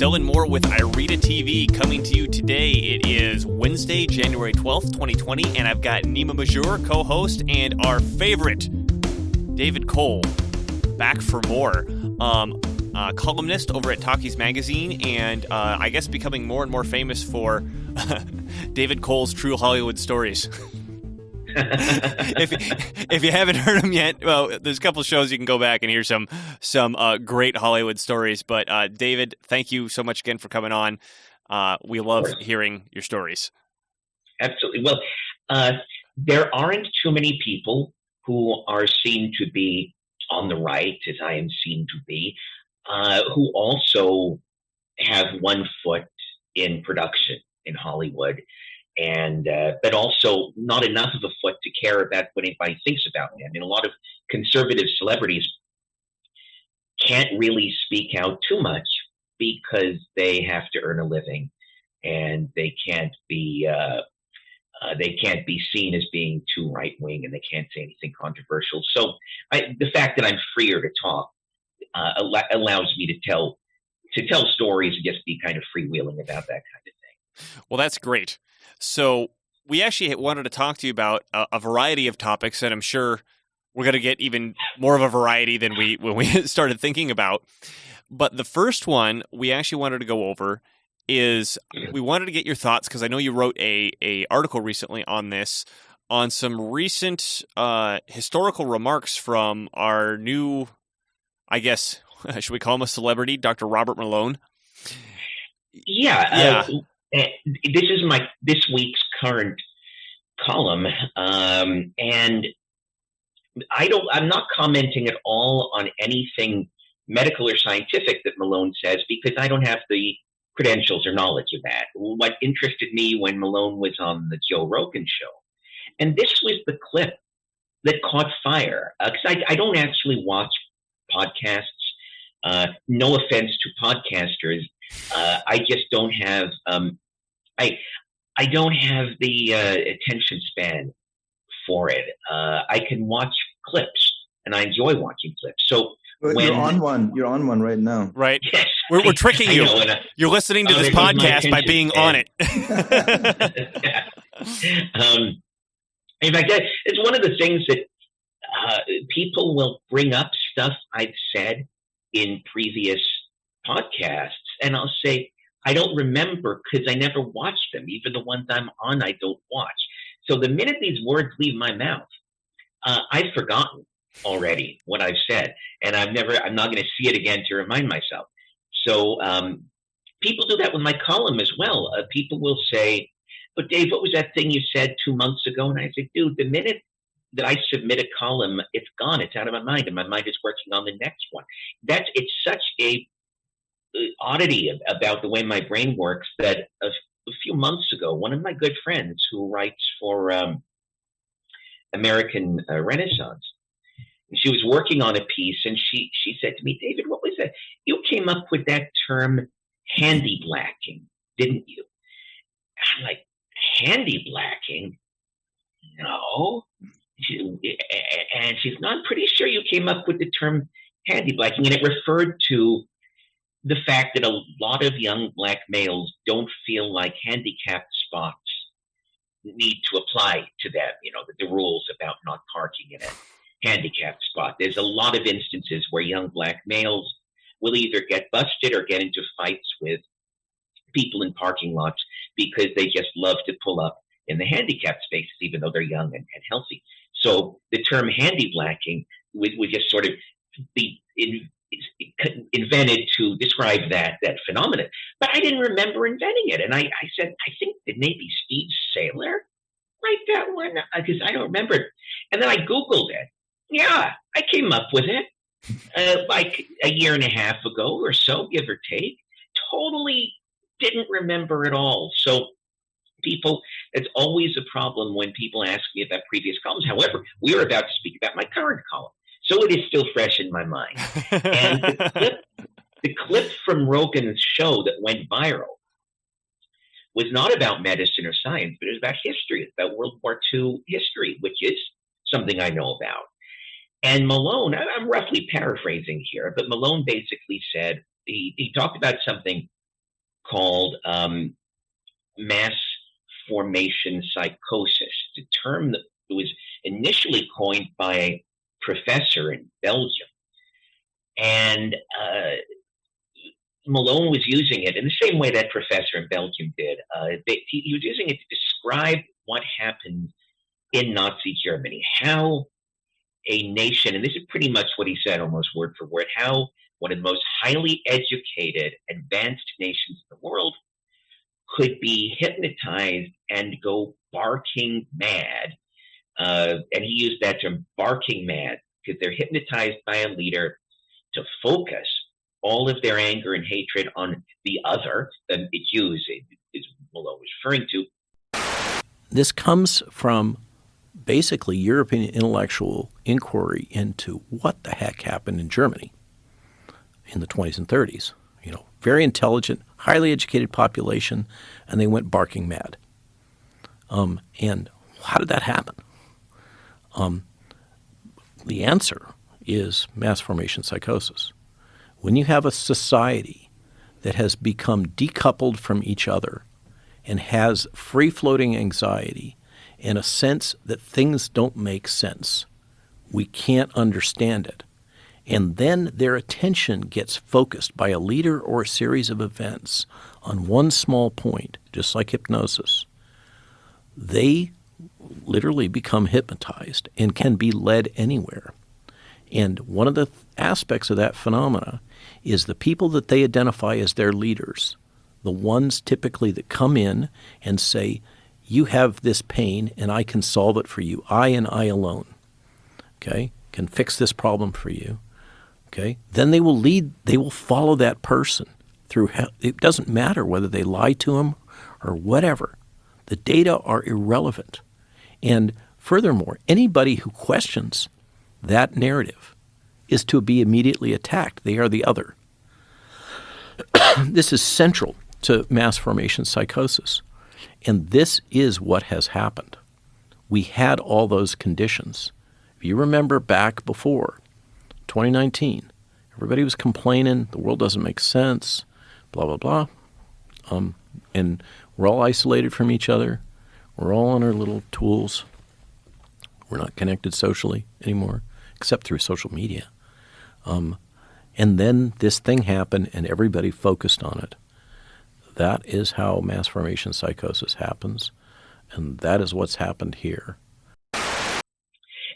Still and More with Irita TV coming to you today. It is Wednesday, January 12th, 2020, and I've got Nima Majur, co-host, and our favorite, David Cole, back for more. Columnist over at Talkies Magazine, and I guess becoming more and more famous for David Cole's True Hollywood Stories. If you haven't heard them yet, well, there's a couple of shows you can go back and hear some great Hollywood stories. But David, thank you so much again for coming on. We love hearing your stories. Absolutely. Well, there aren't too many people who are seen to be on the right, as I am seen to be, who also have one foot in production in Hollywood. And but also not enough of a foot to care about what anybody thinks about them. I mean, a lot of conservative celebrities can't really speak out too much because they have to earn a living, and they can't be seen as being too right wing, and they can't say anything controversial. So the fact that I'm freer to talk allows me to tell stories and just be kind of freewheeling about that kind of thing. Well, that's great. So we actually wanted to talk to you about a variety of topics, and I'm sure we're going to get even more of a variety than when we started thinking about. But the first one we actually wanted to go over is we wanted to get your thoughts, because I know you wrote a article recently on this, on some recent historical remarks from our new, I guess, should we call him a celebrity, Dr. Robert Malone? Yeah. This is this week's current column, and I'm not commenting at all on anything medical or scientific that Malone says, because I don't have the credentials or knowledge of that. What interested me when Malone was on the Joe Rogan show, and this was the clip that caught fire, because I don't actually watch podcasts. No offense to podcasters, I just don't have. I don't have the attention span for it. I can watch clips, and I enjoy watching clips. So you're on one right now, right? Yes, we're tricking you. You're listening to this podcast by being on it. In fact, it's one of the things that people will bring up stuff I've said in previous podcasts, and I'll say, I don't remember because I never watched them. Even the ones I'm on, I don't watch. So the minute these words leave my mouth, I've forgotten already what I've said, and I'm not going to see it again to remind myself. So people do that with my column as well. People will say, "But Dave, what was that thing you said 2 months ago?" And I say, "Dude, the minute that I submit a column, it's gone. It's out of my mind, and my mind is working on the next one." It's such a oddity about the way my brain works that a few months ago, one of my good friends who writes for American Renaissance, and she was working on a piece, and she said to me, "David, what was that? You came up with that term handy blacking, didn't you?" I'm like, handy blacking? No. And she's not, "I'm pretty sure you came up with the term handy blacking," and it referred to the fact that a lot of young black males don't feel like handicapped spots need to apply to them, the rules about not parking in a handicapped spot. There's a lot of instances where young black males will either get busted or get into fights with people in parking lots because they just love to pull up in the handicapped spaces, even though they're young and healthy. So the term handy blacking would just sort of be invented to describe that phenomenon. But I didn't remember inventing it. And I said, I think that maybe Steve Saylor write that one, because I don't remember it. And then I Googled it. Yeah, I came up with it like a year and a half ago or so, give or take. Totally didn't remember at all. So it's always a problem when people ask me about previous columns. However, we are about to speak about my current column, so it is still fresh in my mind. And the clip from Rogan's show that went viral was not about medicine or science, but it was about history. It's about World War II history, which is something I know about. And Malone, I'm roughly paraphrasing here, but Malone basically said, he talked about something called mass formation psychosis. It's a term that was initially coined by a professor in Belgium. And Malone was using it in the same way that professor in Belgium did. He was using it to describe what happened in Nazi Germany, how a nation, and this is pretty much what he said almost word for word, how one of the most highly educated, advanced nations in the world could be hypnotized and go barking mad. And he used that term, barking mad, because they're hypnotized by a leader to focus all of their anger and hatred on the other, the Jews, is Malone was referring to. This comes from basically European intellectual inquiry into what the heck happened in Germany in the 20s and 30s. You know, very intelligent, highly educated population, and they went barking mad. And how did that happen? The answer is mass formation psychosis. When you have a society that has become decoupled from each other and has free-floating anxiety and a sense that things don't make sense, we can't understand it, and then their attention gets focused by a leader or a series of events on one small point, just like hypnosis, they literally become hypnotized and can be led anywhere. And one of the aspects of that phenomena is the people that they identify as their leaders, the ones typically that come in and say, you have this pain and I can solve it for you. I and I alone, okay, can fix this problem for you, okay? Then they will follow that person through. It doesn't matter whether they lie to him or whatever. The data are irrelevant. And furthermore, anybody who questions that narrative is to be immediately attacked. They are the other. This is central to mass formation psychosis. And this is what has happened. We had all those conditions. If you remember back before 2019, everybody was complaining, the world doesn't make sense, blah, blah, blah. And we're all isolated from each other. We're all on our little tools. We're not connected socially anymore, except through social media. And then this thing happened and everybody focused on it. That is how mass formation psychosis happens, and that is what's happened here.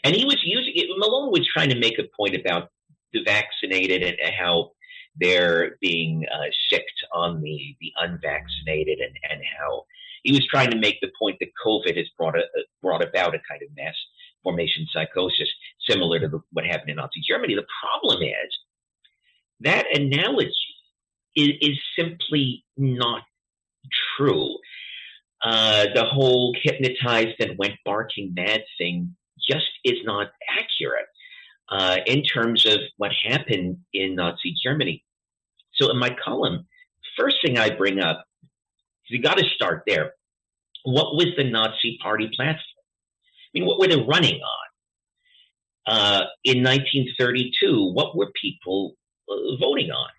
And he was using it. Malone was trying to make a point about the vaccinated and how they're being sicked on the unvaccinated, and how he was trying to make the point that COVID has brought about a kind of mass formation psychosis similar to what happened in Nazi Germany. The problem is that analogy is simply not true. The whole hypnotized and went barking mad thing just is not accurate in terms of what happened in Nazi Germany. So in my column, first thing I bring up, you got to start there. What was the Nazi Party platform? I mean, what were they running on? In 1932, what were people voting on?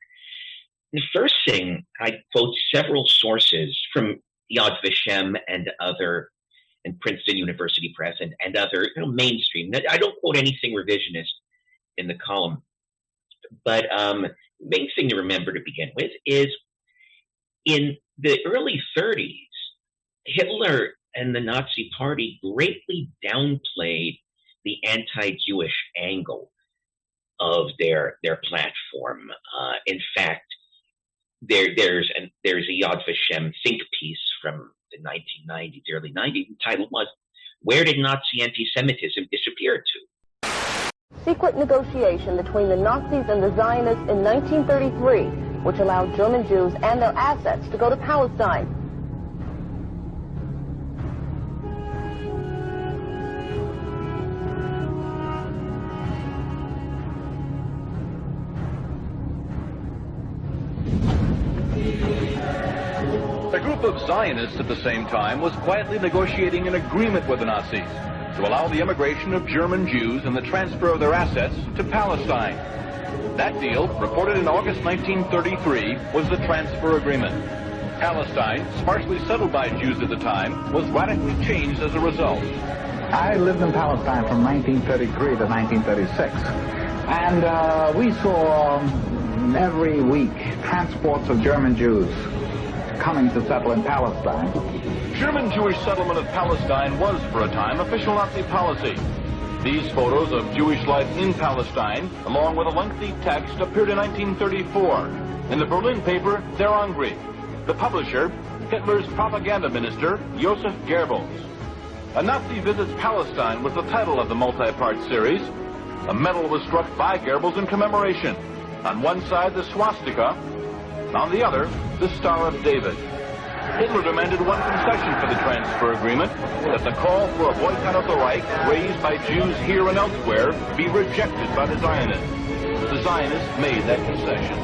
The first thing, I quote several sources from Yad Vashem and Princeton University Press and other mainstream. I don't quote anything revisionist in the column, but the main thing to remember to begin with is in the early 30s, Hitler and the Nazi Party greatly downplayed the anti-Jewish angle of their platform. In fact, there's a Yad Vashem think piece from the 1990s, early 90s. The title was, "Where Did Nazi Anti-Semitism Disappear To?" Secret negotiation between the Nazis and the Zionists in 1933, which allowed German Jews and their assets to go to Palestine. A group of Zionists at the same time was quietly negotiating an agreement with the Nazis to allow the immigration of German Jews and the transfer of their assets to Palestine. That deal, reported in August 1933, was the transfer agreement. Palestine, sparsely settled by Jews at the time, was radically changed as a result. I lived in Palestine from 1933 to 1936, and we saw every week transports of German Jews coming to settle in Palestine. German Jewish settlement of Palestine was, for a time, official Nazi policy. These photos of Jewish life in Palestine, along with a lengthy text, appeared in 1934 in the Berlin paper Der Angriff. The publisher, Hitler's propaganda minister, Joseph Goebbels. A Nazi Visits Palestine was the title of the multi-part series. A medal was struck by Goebbels in commemoration. On one side, the swastika. On the other, the Star of David. Hitler demanded one concession for the transfer agreement, that the call for a boycott of the Reich, raised by Jews here and elsewhere, be rejected by the Zionists. The Zionists made that concession.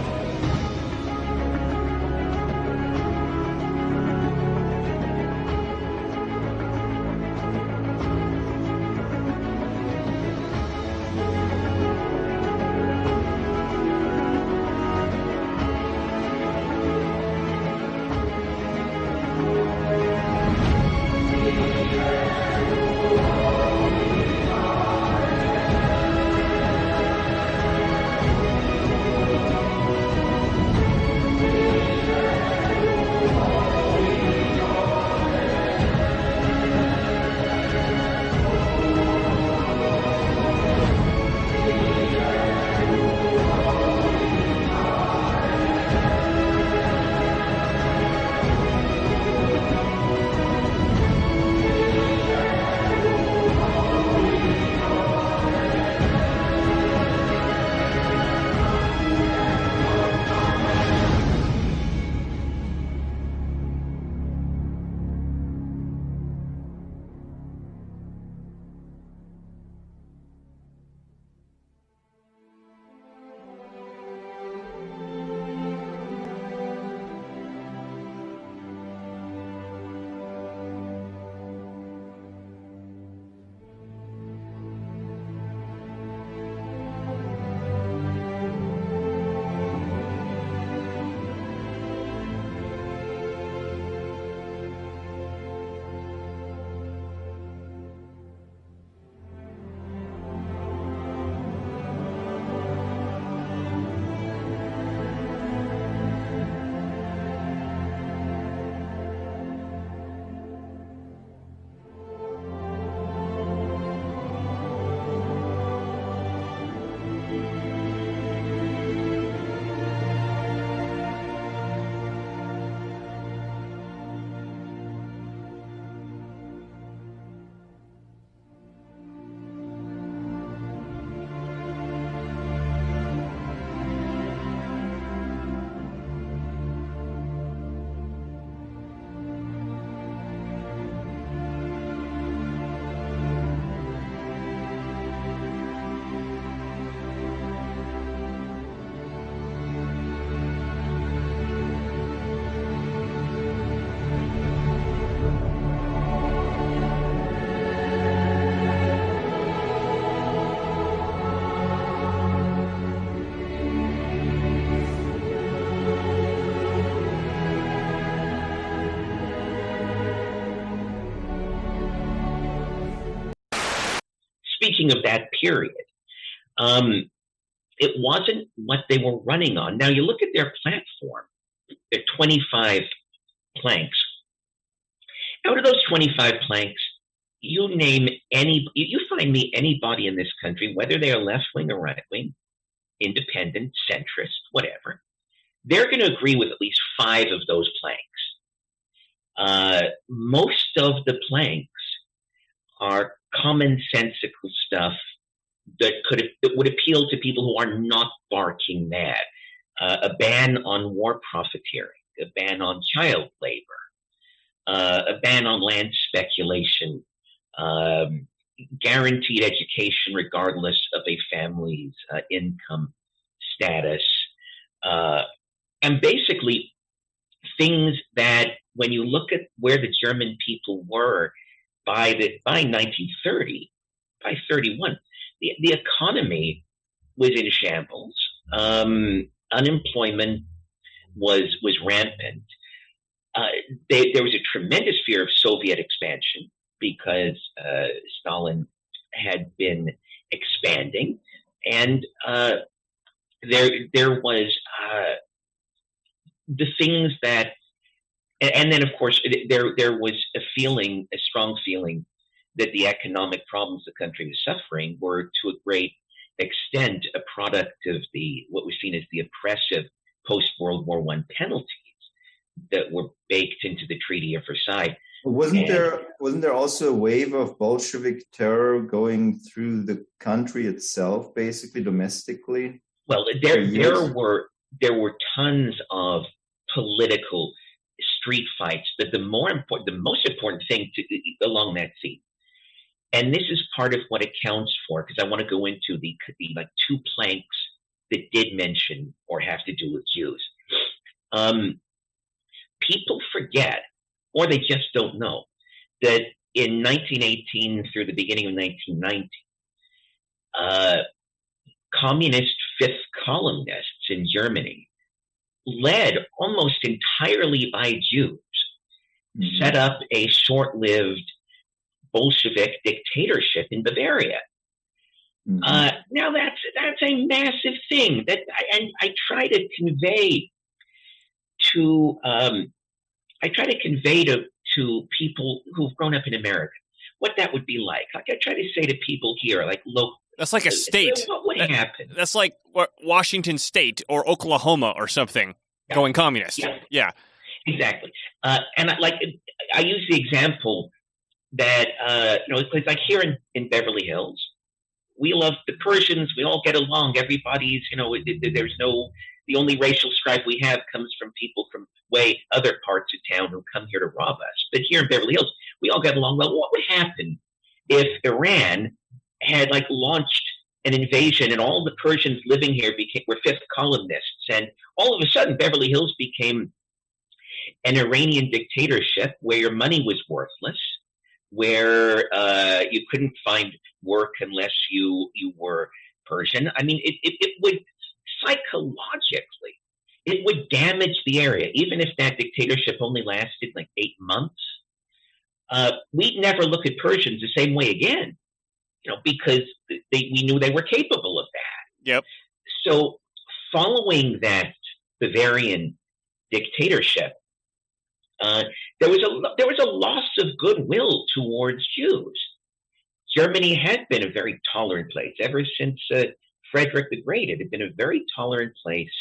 Speaking of that period, it wasn't what they were running on. Now, you look at their platform, there are 25 planks. Out of those 25 planks, you find me anybody in this country, whether they are left-wing or right-wing, independent, centrist, whatever, they're going to agree with at least 5 of those planks. Most of the planks are commonsensical stuff that would appeal to people who are not barking mad. A ban on war profiteering, a ban on child labor, a ban on land speculation, guaranteed education regardless of a family's income status, and basically things that, when you look at where the German people were by 1930, by 31, the economy was in shambles. Unemployment was rampant. there was a tremendous fear of Soviet expansion because Stalin had been expanding, and there was the things that, and then of course there was a strong feeling that the economic problems the country was suffering were to a great extent a product of what was seen as the oppressive post-World War I penalties that were baked into the Treaty of Versailles. Wasn't there also a wave of Bolshevik terror going through the country itself, basically domestically? Well, there were tons of political street fights, but the most important thing along that scene, and this is part of what accounts for, because I want to go into the like two planks that did mention or have to do with Jews. People forget, or they just don't know, that in 1918 through the beginning of 1990, communist fifth columnists in Germany, led almost entirely by Jews, set up a short-lived Bolshevik dictatorship in Bavaria. Now that's a massive thing that I try to convey to people who've grown up in America what that would be like. Like I try to say to people here, like, look, that's like a state. What would happen? That's like Washington State or Oklahoma or something going communist. Yeah. Exactly. And I use the example that it's like here in Beverly Hills, we love the Persians. We all get along. Everybody's, the only racial strife we have comes from people from way other parts of town who come here to rob us. But here in Beverly Hills, we all get along well. What would happen if Iran had launched an invasion and all the Persians living here were fifth columnists, and all of a sudden Beverly Hills became an Iranian dictatorship where your money was worthless, where you couldn't find work unless you were Persian? I mean, it would psychologically, it would damage the area, even if that dictatorship only lasted 8 months. We'd never look at Persians the same way again, because we knew they were capable of that. Yep. So following that Bavarian dictatorship, there was a loss of goodwill towards Jews. Germany had been a very tolerant place ever since Frederick the Great. It had been a very tolerant place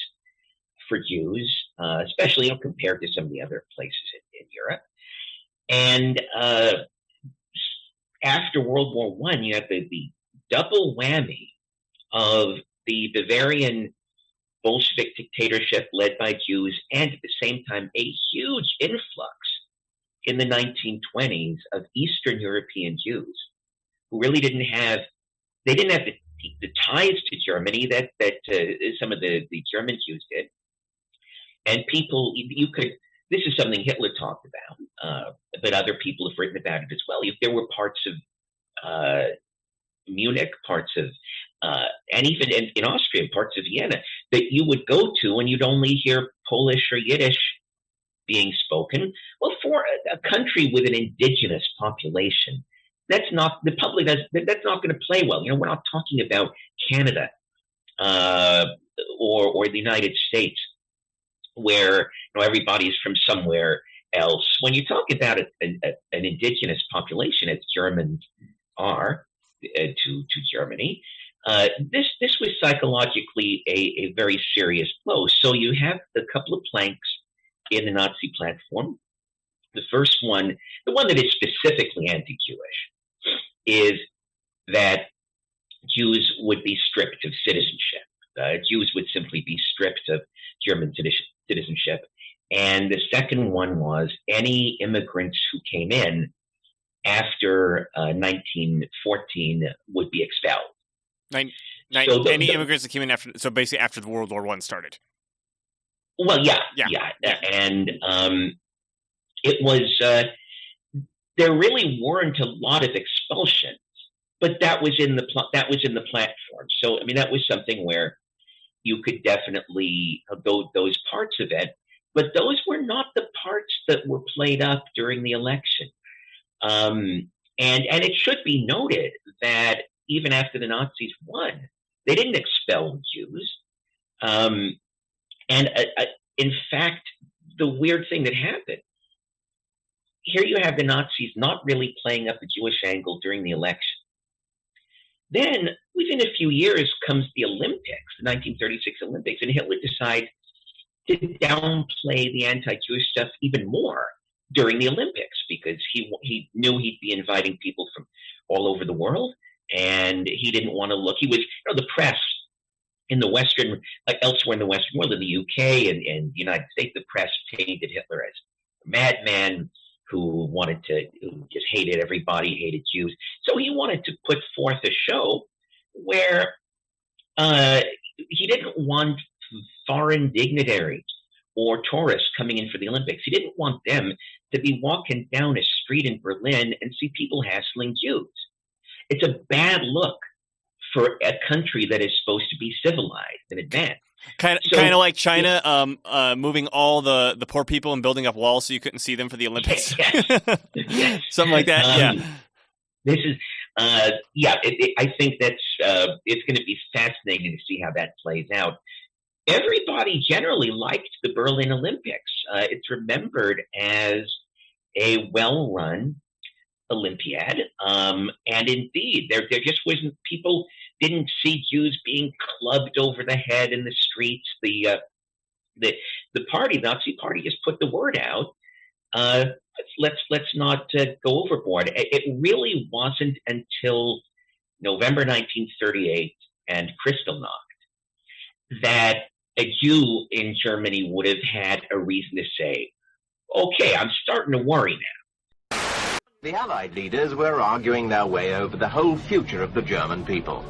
for Jews, especially compared to some of the other places in Europe. And after World War I, you had the double whammy of the Bavarian Bolshevik dictatorship led by Jews, and at the same time, a huge influx in the 1920s of Eastern European Jews who really didn't have the ties to Germany that some of the German Jews did. And people, this is something Hitler talked about, but other people have written about it as well. There were parts of Munich, parts of, and even in Austria, parts of Vienna, that you would go to and you'd only hear Polish or Yiddish being spoken. Well, for a country with an indigenous population, that's not going to play well. We're not talking about Canada or the United States, where everybody's from somewhere else. When you talk about an indigenous population, as Germans are to Germany, this was psychologically a very serious blow. So you have a couple of planks in the Nazi platform. The first one, the one that is specifically anti-Jewish, is that Jews would be stripped of citizenship. Jews would simply be stripped of German citizenship. And the second one was any immigrants who came in after 1914 would be expelled. Any immigrants that came in basically after the World War I started. Well, yeah. And it was there really weren't a lot of expulsions, but that was in the platform. So I mean, that was something where you could definitely go those parts of it. But those were not the parts that were played up during the election. And it should be noted that even after the Nazis won, they didn't expel Jews. In fact, the weird thing that happened, here you have the Nazis not really playing up the Jewish angle during the election. Then, within a few years, comes the Olympics, the 1936 Olympics, and Hitler decides to downplay the anti-Jewish stuff even more during the Olympics because he knew he'd be inviting people from all over the world, and he didn't want to look. He was, the press in the Western, like elsewhere in the Western world, in the UK and the United States, the press painted Hitler as a madman who just hated everybody, hated Jews. So he wanted to put forth a show where he didn't want foreign dignitaries or tourists coming in for the Olympics. He didn't want them to be walking down a street in Berlin and see people hassling Jews. It's a bad look for a country that is supposed to be civilized and advanced. Kind of like China moving all the poor people and building up walls so you couldn't see them for the Olympics. Yes. Something like that. This is I think that's it's going to be fascinating to see how that plays out. Everybody generally liked the Berlin Olympics. It's remembered as a well-run Olympiad, and indeed, there just wasn't, people didn't see Jews being clubbed over the head in the streets. The Nazi Party just put the word out. Let's not go overboard. It really wasn't until November 1938 and Kristallnacht that a Jew in Germany would have had a reason to say, okay, I'm starting to worry now. The Allied leaders were arguing their way over the whole future of the German people.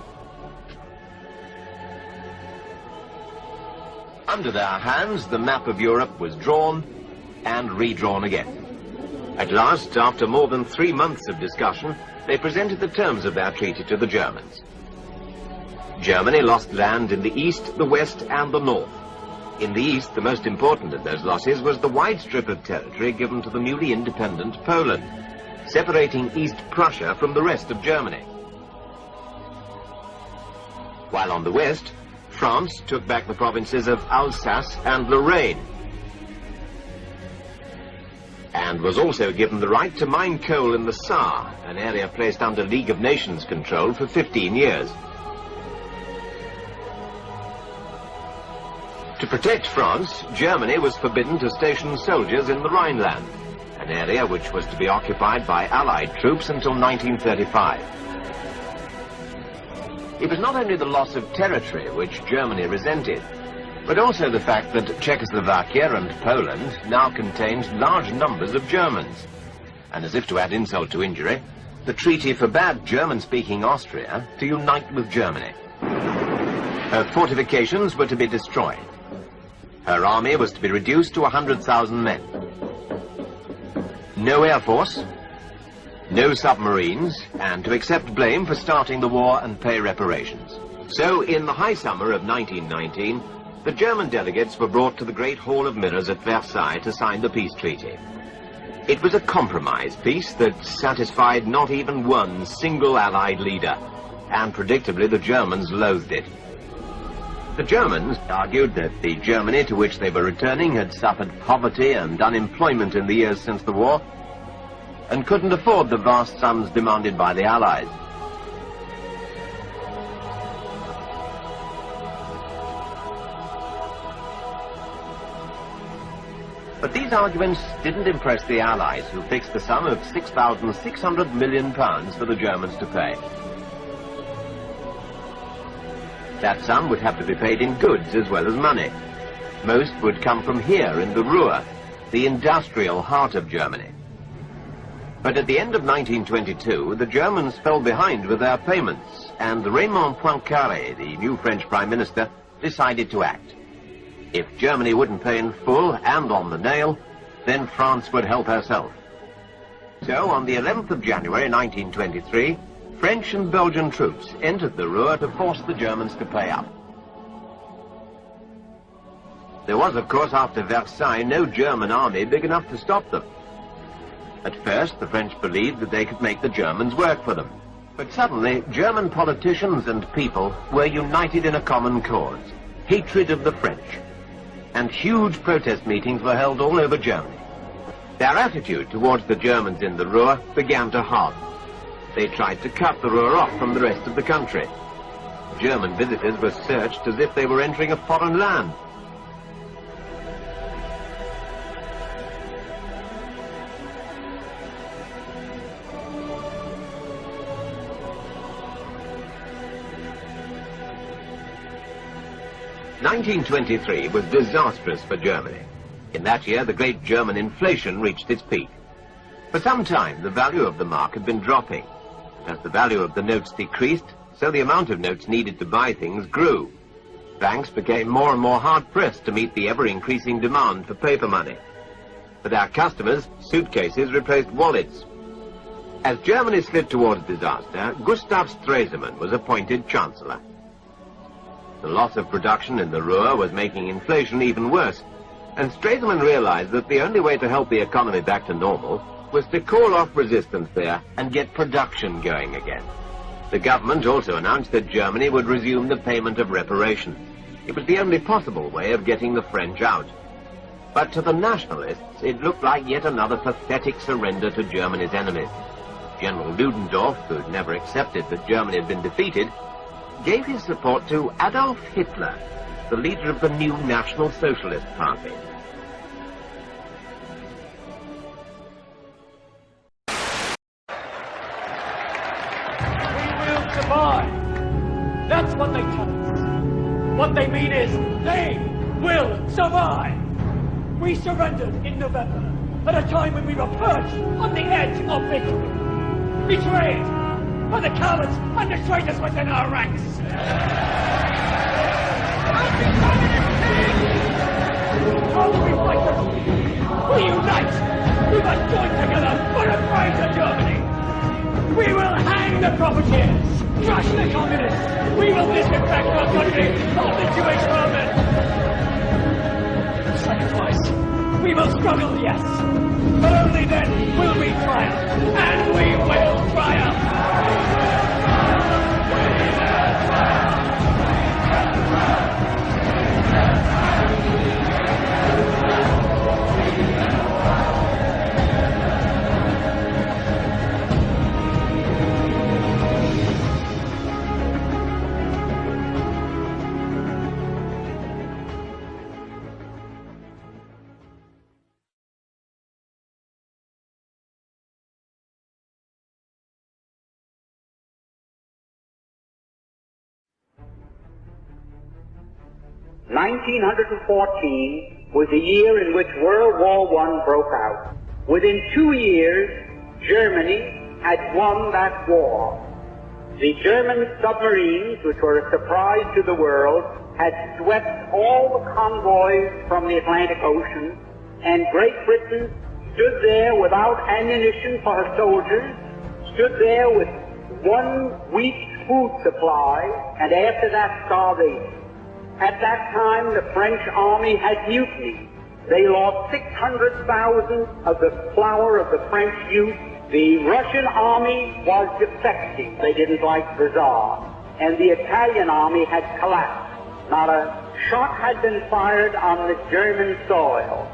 Under their hands, the map of Europe was drawn and redrawn again. At last, after more than 3 months of discussion, they presented the terms of their treaty to the Germans. Germany lost land in the east, the west, and the north. In the east, the most important of those losses was the wide strip of territory given to the newly independent Poland, separating East Prussia from the rest of Germany. While on the west, France took back the provinces of Alsace and Lorraine, and was also given the right to mine coal in the Saar, an area placed under League of Nations control for 15 years. To protect France, Germany was forbidden to station soldiers in the Rhineland, an area which was to be occupied by Allied troops until 1935. It was not only the loss of territory which Germany resented, but also the fact that Czechoslovakia and Poland now contained large numbers of Germans. And as if to add insult to injury, the treaty forbade German-speaking Austria to unite with Germany. Her fortifications were to be destroyed. Her army was to be reduced to 100,000 men. No air force, no submarines, and to accept blame for starting the war and pay reparations. So, in the high summer of 1919, the German delegates were brought to the Great Hall of Mirrors at Versailles to sign the peace treaty. It was a compromise peace that satisfied not even one single Allied leader, and predictably the Germans loathed it. The Germans argued that the Germany to which they were returning had suffered poverty and unemployment in the years since the war, and couldn't afford the vast sums demanded by the Allies. But these arguments didn't impress the Allies, who fixed the sum of £6,600 million for the Germans to pay. That sum would have to be paid in goods as well as money. Most would come from here in the Ruhr, the industrial heart of Germany. But at the end of 1922, the Germans fell behind with their payments, and Raymond Poincaré, the new French Prime Minister, decided to act. If Germany wouldn't pay in full and on the nail, then France would help herself. So, on the 11th of January 1923, French and Belgian troops entered the Ruhr to force the Germans to pay up. There was, of course, after Versailles, no German army big enough to stop them. At first, the French believed that they could make the Germans work for them. But suddenly, German politicians and people were united in a common cause, hatred of the French. And huge protest meetings were held all over Germany. Their attitude towards the Germans in the Ruhr began to harden. They tried to cut the Ruhr off from the rest of the country. German visitors were searched as if they were entering a foreign land. "1923 was disastrous for Germany. In that year, the great German inflation reached its peak. For some time, the value of the mark had been dropping. As the value of the notes decreased, so the amount of notes needed to buy things grew. Banks became more and more hard-pressed to meet the ever-increasing demand for paper money. For their customers, suitcases replaced wallets. As Germany slid towards disaster, Gustav Stresemann was appointed Chancellor. The loss of production in the Ruhr was making inflation even worse, and Stresemann realized that the only way to help the economy back to normal was to call off resistance there and get production going again. The government also announced that Germany would resume the payment of reparations. It was the only possible way of getting the French out. But to the nationalists, it looked like yet another pathetic surrender to Germany's enemies. General Ludendorff, who had never accepted that Germany had been defeated, gave his support to Adolf Hitler, the leader of the new National Socialist Party. We will survive. That's what they tell us. What they mean is they will survive. We surrendered in November, at a time when we were perched on the edge of victory. Betrayed by the cowards and the traitors within our ranks. How do we fight them? We unite! We must join together for a fight to Germany! We will hang the profiteers, crush the communists! We will disinfect our country of the Jewish vermin! Sacrifice! We will struggle, yes, but only then will we triumph, and we will triumph! (1914) was the year in which World War I broke out. Within 2 years, Germany had won that war. The German submarines, which were a surprise to the world, had swept all the convoys from the Atlantic Ocean, and Great Britain stood there without ammunition for her soldiers, stood there with 1 week's food supply, and after that, starvation. At that time, the French army had mutinied. They lost 600,000 of the flower of the French youth. The Russian army was defecting. They didn't like the Tsar. And the Italian army had collapsed. Not a shot had been fired on the German soil.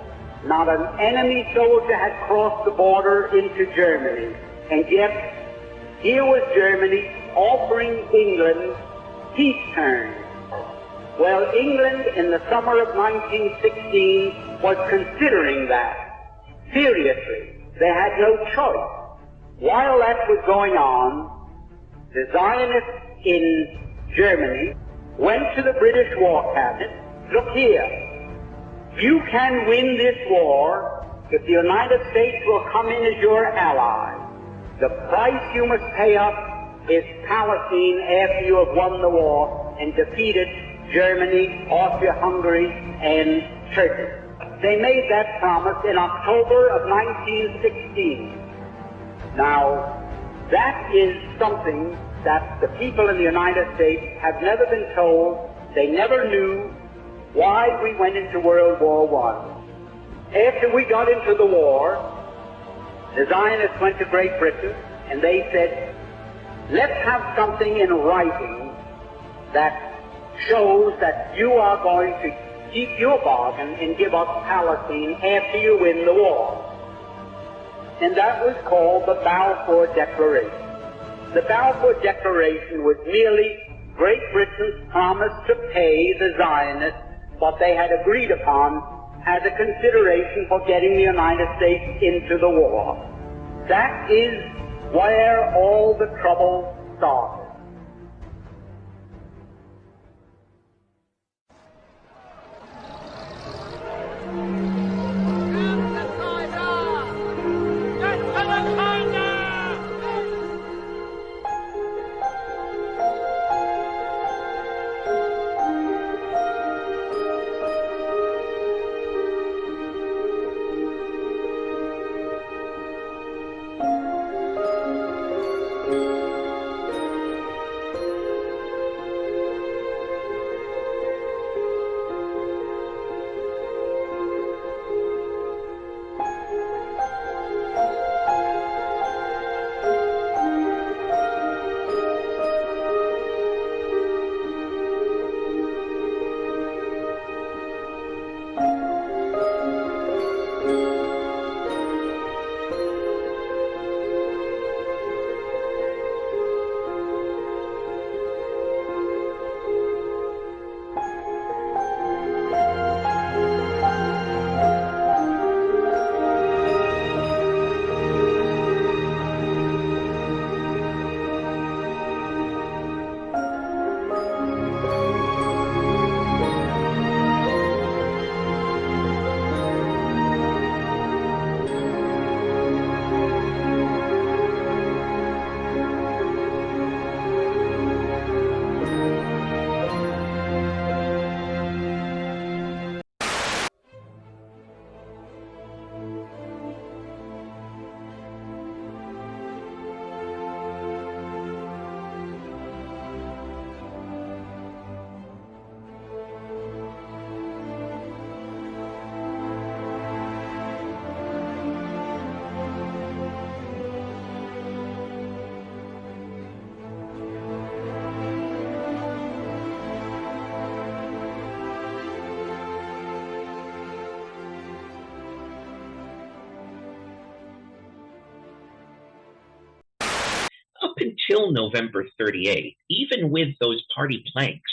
Not an enemy soldier had crossed the border into Germany. And yet, here was Germany offering England peace terms. Well, England in the summer of 1916 was considering that seriously. They had no choice. While that was going on, the Zionists in Germany went to the British War Cabinet. Look here, you can win this war if the United States will come in as your ally. The price you must pay us is Palestine after you have won the war and defeated Germany, Austria-Hungary, and Turkey. They made that promise in October of 1916. Now, that is something that the people in the United States have never been told, they never knew, why we went into World War I. After we got into the war, the Zionists went to Great Britain and they said, let's have something in writing that shows that you are going to keep your bargain and give up Palestine after you win the war. And that was called the Balfour Declaration. The Balfour Declaration was merely Great Britain's promise to pay the Zionists what they had agreed upon as a consideration for getting the United States into the war. That is where all the trouble started. Until November 38, even with those party planks,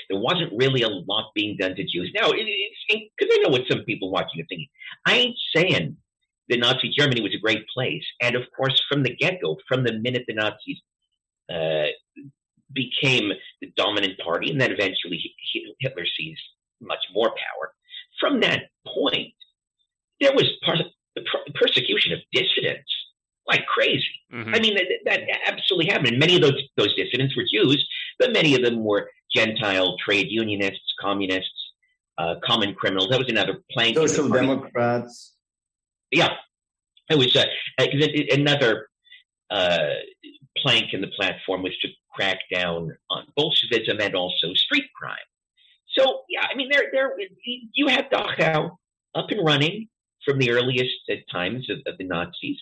there wasn't really a lot being done to Jews. Now, because I know what some people watching are thinking, I ain't saying that Nazi Germany was a great place. And of course, from the get-go, from the minute the Nazis became the dominant party, and then eventually Hitler seized much more power, from that point, there was persecution of dissidents like crazy. Mm-hmm. I mean, that absolutely happened. And many of those dissidents were Jews, but many of them were Gentile trade unionists, communists, common criminals. That was another plank. Social Democrats. Yeah. It was another plank in the platform was to crack down on Bolshevism and also street crime. So, yeah, I mean, you had Dachau up and running from the earliest times of the Nazis.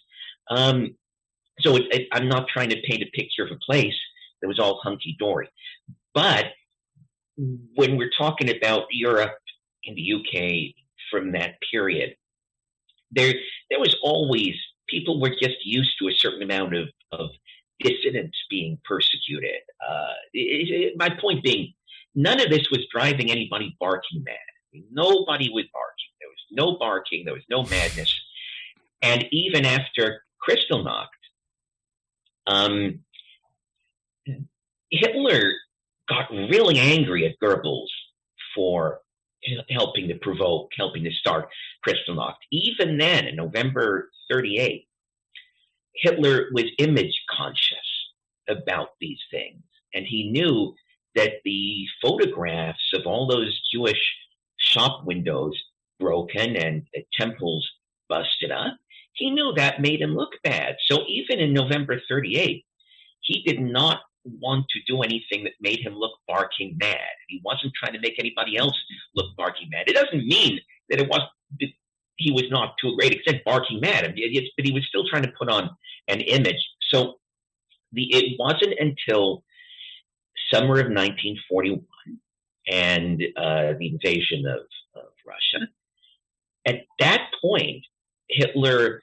So I'm not trying to paint a picture of a place that was all hunky-dory. But when we're talking about Europe and the UK from that period, there was always, people were just used to a certain amount of dissidents being persecuted. My point being, none of this was driving anybody barking mad. Nobody was barking. There was no barking. There was no madness. And even after Kristallnacht, Hitler got really angry at Goebbels for helping to start Kristallnacht. Even then, in November 38, Hitler was image conscious about these things. And he knew that the photographs of all those Jewish shop windows broken and temples busted up, he knew that made him look bad. So even in November 38, he did not want to do anything that made him look barking mad. He wasn't trying to make anybody else look barking mad. It doesn't mean that he was not, to a great extent, barking mad, but he was still trying to put on an image. So it wasn't until summer of 1941 and the invasion of Russia. At that point, Hitler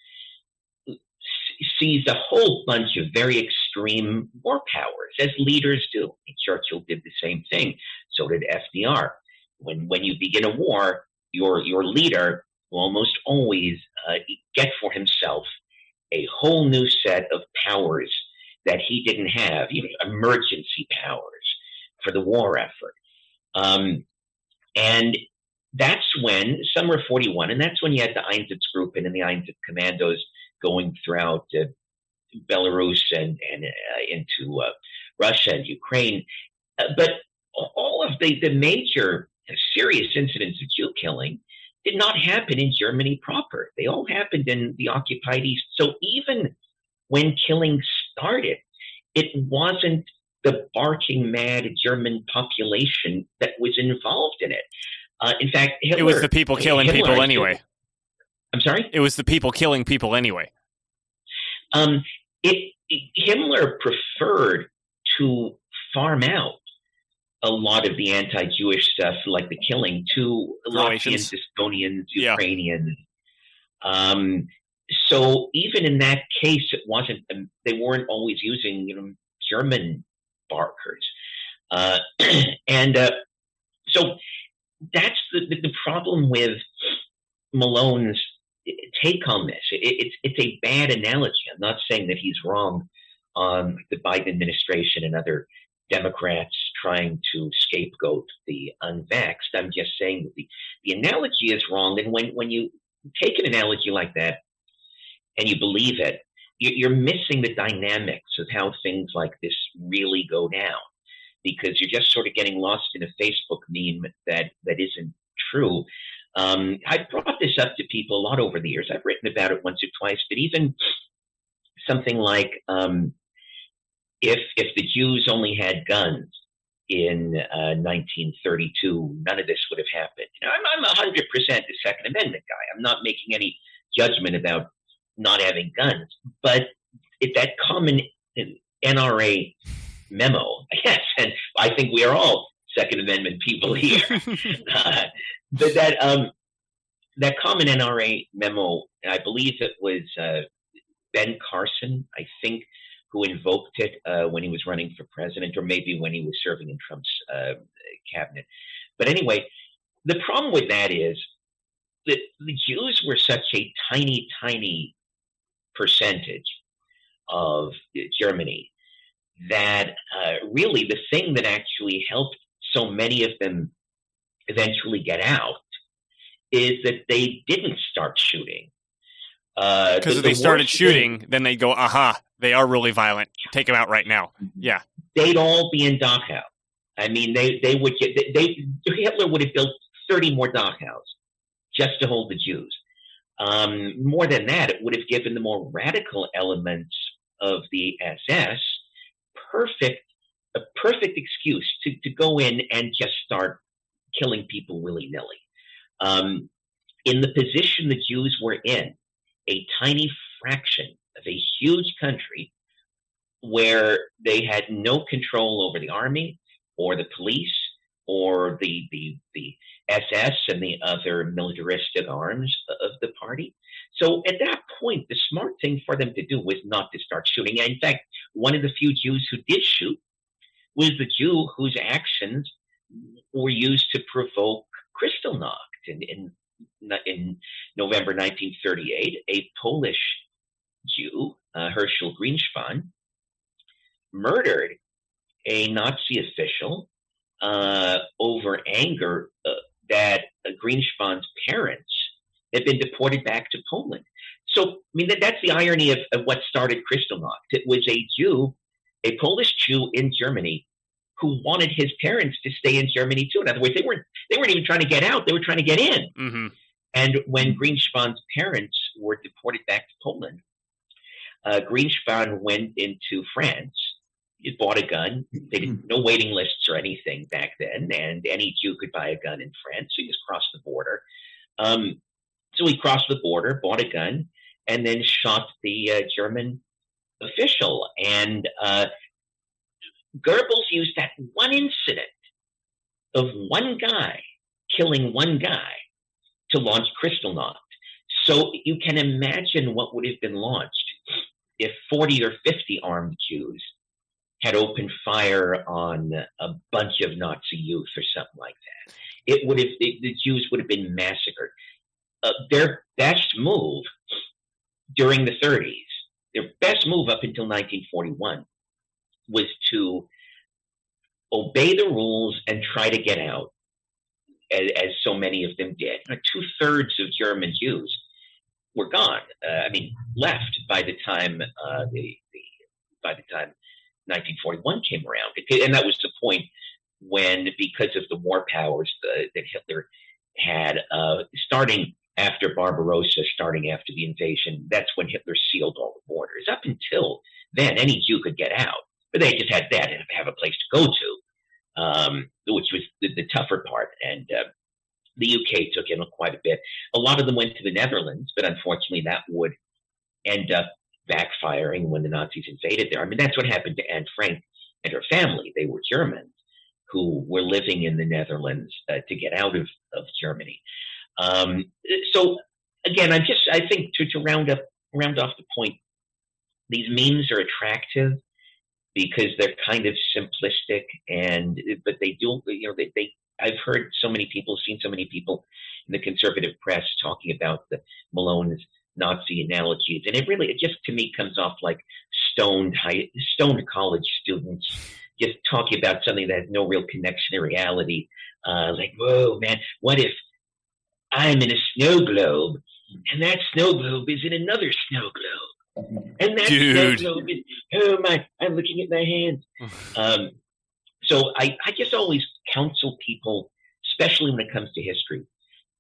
seized a whole bunch of very extreme war powers, as leaders do. Churchill did the same thing. So did FDR. When you begin a war, your leader will almost always get for himself a whole new set of powers that he didn't have, even emergency powers for the war effort. And that's when, summer of 41, and that's when you had the Einsatzgruppen and the Einsatz commandos going throughout Belarus and into Russia and Ukraine. But all of the major serious incidents of Jew killing did not happen in Germany proper. They all happened in the occupied East. So even when killing started, it wasn't the barking mad German population that was involved in it. In fact, Hitler, it was the people killing people anyway. I'm sorry? It was the people killing people anyway. Himmler preferred to farm out a lot of the anti-Jewish stuff, like the killing, to Latvians, Estonians, Ukrainians. So even in that case, it wasn't. They weren't always using, German barkers, and so that's the problem with Malone's take on this. It's a bad analogy. I'm not saying that he's wrong on the Biden administration and other Democrats trying to scapegoat the unvaxxed. I'm just saying that the analogy is wrong. And when you take an analogy like that and you believe it, you're missing the dynamics of how things like this really go down, because you're just sort of getting lost in a Facebook meme that isn't true. I've brought this up to people a lot over the years. I've written about it once or twice, but even something like if the Jews only had guns in 1932, none of this would have happened. I'm 100% a Second Amendment guy. I'm not making any judgment about not having guns, but that common NRA memo, yes, and I think we are all Second Amendment people here. But that common NRA memo, I believe it was Ben Carson, I think, who invoked it when he was running for president, or maybe when he was serving in Trump's cabinet. But anyway, the problem with that is that the Jews were such a tiny, tiny percentage of Germany that really the thing that actually helped so many of them eventually get out is that they didn't start shooting. Because if they started shooting, then they'd go, aha, they are really violent. Take them out right now. Yeah. They'd all be in Dachau. I mean, Hitler would have built 30 more Dachau's just to hold the Jews. More than that, it would have given the more radical elements of the SS a perfect excuse to go in and just start killing people willy-nilly. In the position the Jews were in, a tiny fraction of a huge country where they had no control over the army or the police or the SS and the other militaristic arms of the party. So at that point, the smart thing for them to do was not to start shooting. And in fact, one of the few Jews who did shoot was the Jew whose actions were used to provoke Kristallnacht in November 1938. A Polish Jew, Herschel Greenspan, murdered a Nazi official over anger that Greenspan's parents had been deported back to Poland. So, I mean, that's the irony of what started Kristallnacht. It was a Jew, a Polish Jew in Germany, who wanted his parents to stay in Germany too. In other words, they weren't even trying to get out; they were trying to get in. Mm-hmm. And when Greenspan's parents were deported back to Poland, Greenspan went into France You bought a gun. They didn't no waiting lists or anything back then, and any Jew could buy a gun in France. So you just crossed the border. So he crossed the border, bought a gun, and then shot the German official. And Goebbels used that one incident of one guy killing one guy to launch Kristallnacht. So you can imagine what would have been launched if 40 or 50 armed Jews had opened fire on a bunch of Nazi youth or something like that. The Jews would have been massacred. Their best move during the 30s, their best move up until 1941, was to obey the rules and try to get out, as so many of them did. 2/3 of German Jews were gone. Left by the time 1941 came around, and that was the point when, because of the war powers that Hitler had, starting after Barbarossa, starting after the invasion, that's when Hitler sealed all the borders. Up until then, any Jew could get out, but they just had that and have a place to go to, which was the tougher part. And the UK took in quite a bit. A lot of them went to the Netherlands, but unfortunately that would end up backfiring when the Nazis invaded there. That's what happened to Anne Frank and her family. They were Germans who were living in the Netherlands to get out of Germany. So again, I think to round off the point, these memes are attractive because they're kind of simplistic, but they do, I've heard so many people, seen so many people in the conservative press talking about the Malone's Nazi analogies, and it just to me comes off like stoned college students just talking about something that has no real connection to reality. Like, whoa, man, what if I'm in a snow globe and that snow globe is in another snow globe, and that snow globe is, oh my, I'm looking at my hands. So I just always counsel people, especially when it comes to history,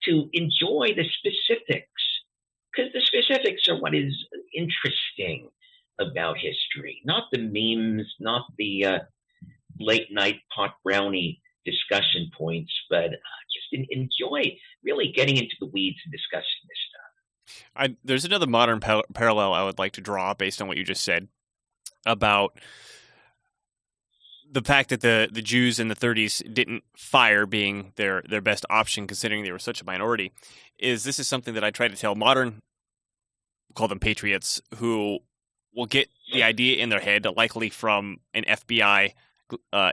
to enjoy the specifics, because the specifics are what is interesting about history, not the memes, not the late night pot brownie discussion points, but just enjoy really getting into the weeds and discussing this stuff. There's another modern parallel I would like to draw based on what you just said about the fact that the Jews in the 30s didn't fire being their best option, considering they were such a minority. This is something that I try to tell modern, we'll call them patriots, who will get the idea in their head, likely from an FBI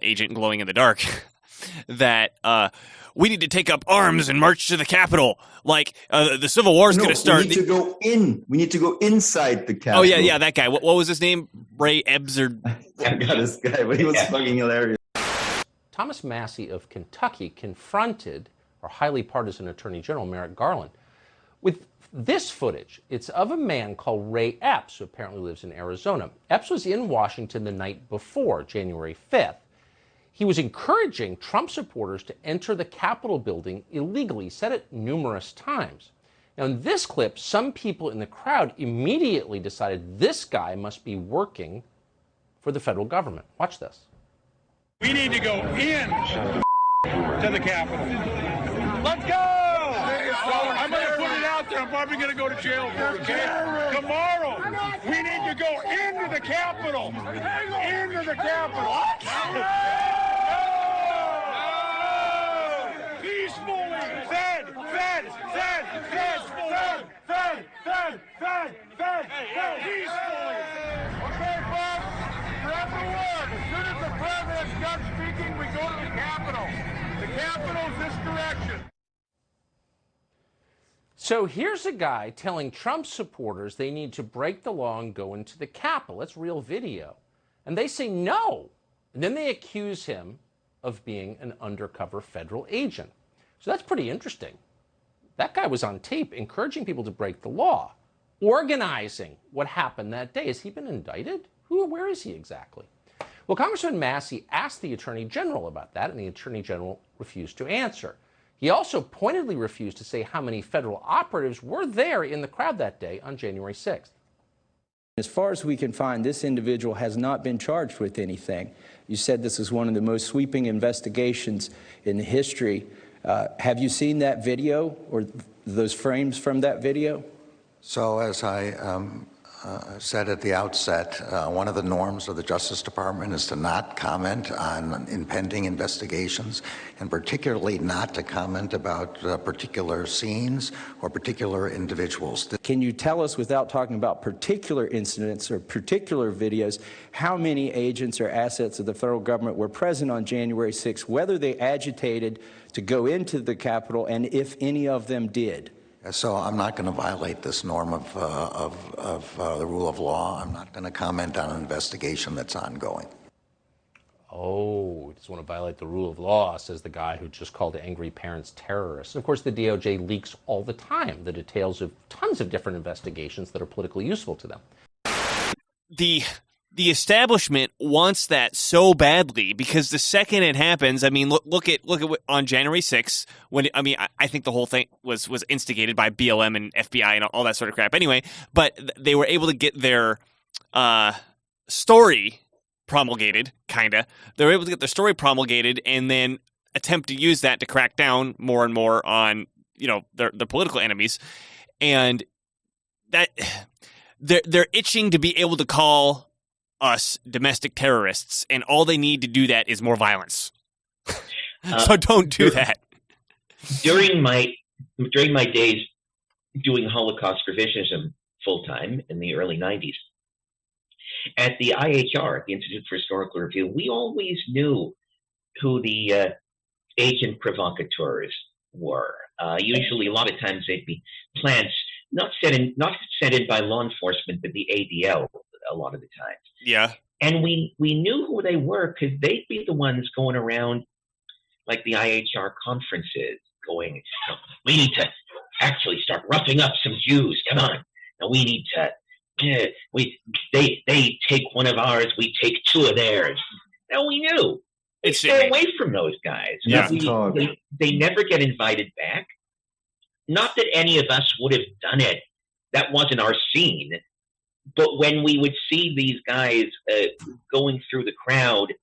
agent glowing in the dark, that we need to take up arms and march to the Capitol. Like the Civil War is going to start. We need to go in. We need to go inside the Capitol. Oh yeah, that guy. What was his name? Ray Ebbs or? I got this guy, but he was fucking hilarious. Thomas Massie of Kentucky confronted our highly partisan Attorney General Merrick Garland with this footage. It's of a man called Ray Epps, who apparently lives in Arizona. Epps was in Washington the night before, January 5th. He was encouraging Trump supporters to enter the Capitol building illegally. He said it numerous times. Now, in this clip, some people in the crowd immediately decided this guy must be working for the federal government. Watch this. We need to go in to the Capitol. Let's go! I'm going to put it out there. I'm probably going to go to jail for it, okay? Tomorrow, we need to go into the Capitol. Into the Capitol. Peacefully. Fed. Peacefully. Okay, folks. Grab the word. As soon as the president's done speaking, we go to the Capitol. The Capitol's this direction. So here's a guy telling Trump supporters they need to break the law and go into the Capitol. That's real video. And they say no. And then they accuse him of being an undercover federal agent. So that's pretty interesting. That guy was on tape encouraging people to break the law, organizing what happened that day. Has he been indicted? Where is he exactly? Well, Congressman Massie asked the Attorney General about that, and the Attorney General refused to answer. He also pointedly refused to say how many federal operatives were there in the crowd that day on January 6th. As far as we can find, this individual has not been charged with anything. You said this is one of the most sweeping investigations in history. Have you seen that video or those frames from that video? So as I said at the outset, one of the norms of the Justice Department is to not comment on impending investigations, and particularly not to comment about particular scenes or particular individuals. Can you tell us, without talking about particular incidents or particular videos, how many agents or assets of the federal government were present on January 6th, whether they agitated to go into the Capitol, and if any of them did? So I'm not going to violate this norm of the rule of law. I'm not going to comment on an investigation that's ongoing. Oh, he doesn't want to violate the rule of law, says the guy who just called angry parents terrorists. Of course, the DOJ leaks all the time the details of tons of different investigations that are politically useful to them. The establishment wants that so badly, because the second it happens, I mean, look at on January 6th, when I think the whole thing was instigated by BLM and FBI and all that sort of crap. Anyway, but they were able to get their story promulgated, kinda. They were able to get their story promulgated and then attempt to use that to crack down more and more on their political enemies, and that they're itching to be able to call us domestic terrorists, and all they need to do that is more violence. So don't do that. During my days doing Holocaust revisionism full time in the early 90s, at the IHR, the Institute for Historical Review, we always knew who the agent provocateurs were. Usually, a lot of times they'd be plants not set in by law enforcement, but the ADL. A lot of the times. Yeah. And we knew who they were because they'd be the ones going around like the IHR conferences going, we need to actually start roughing up some Jews. Come on. Now we need to, they take one of ours, we take two of theirs. Now we knew. They stay away from those guys. Yeah. They never get invited back. Not that any of us would have done it. That wasn't our scene. But when we would see these guys going through the crowd,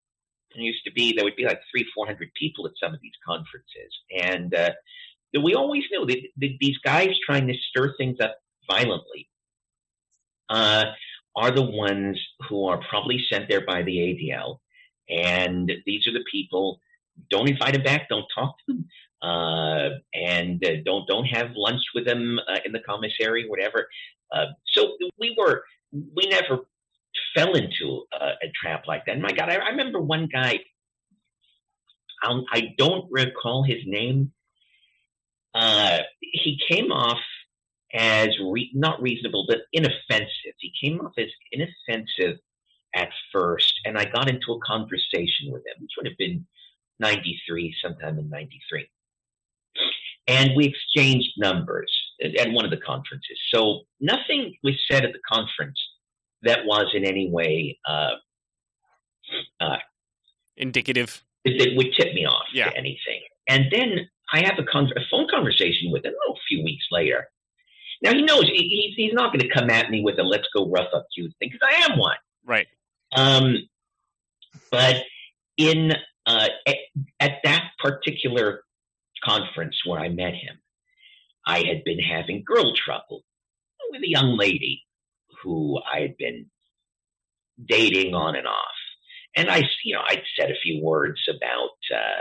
there would be like 300-400 people at some of these conferences. And we always knew that these guys trying to stir things up violently are the ones who are probably sent there by the ADL. And these are the people, don't invite them back, don't talk to them, and don't have lunch with them in the commissary, whatever. So we never fell into a trap like that. And my God, I remember one guy, I don't recall his name. He came off as not reasonable, but inoffensive. He came off as inoffensive at first, and I got into a conversation with him, which would have been 93, sometime in 93. And we exchanged numbers at one of the conferences. So nothing was said at the conference that was in any way indicative. It would tip me off to anything. And then I have a phone conversation with him a few weeks later. Now he knows he's not going to come at me with a "let's go rough up Jews" thing, because I am one. Right. But at that particular conference where I met him, I had been having girl trouble with a young lady who I had been dating on and off. And I'd said a few words about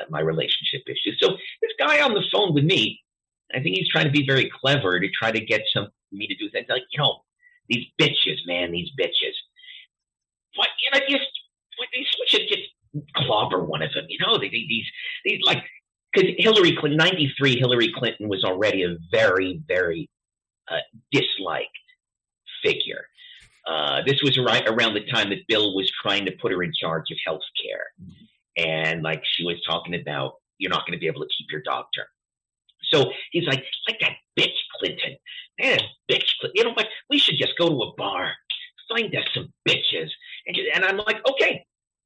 my relationship issues. So this guy on the phone with me, I think he's trying to be very clever to try to get me to do things like, these bitches, man, these bitches. What, we should just clobber one of them, these like, because Hillary Clinton, 93, Hillary Clinton was already a very, very disliked figure. This was right around the time that Bill was trying to put her in charge of health care. And like she was talking about, you're not going to be able to keep your doctor. So he's like that bitch Clinton. Man, bitch Clinton. You know what? We should just go to a bar, find us some bitches. And I'm like, okay,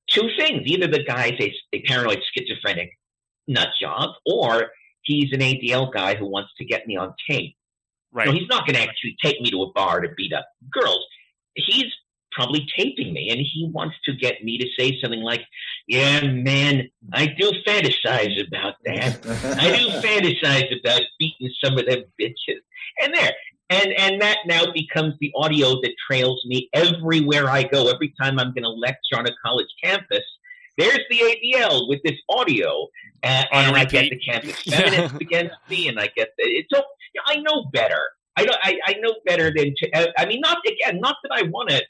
two things. Either the guy's a paranoid schizophrenic nut job, or he's an ADL guy who wants to get me on tape. Right. So he's not going to actually take me to a bar to beat up girls. he's probably taping me, and he wants to get me to say something like, yeah, man, I do fantasize about that. I do fantasize about beating some of them bitches. And there. And that now becomes the audio that trails me everywhere I go. Every time I'm going to lecture on a college campus, there's the ADL with this audio, and I get the campus feminists against me, and I get so I know better. I know better than to. I mean, not that I want to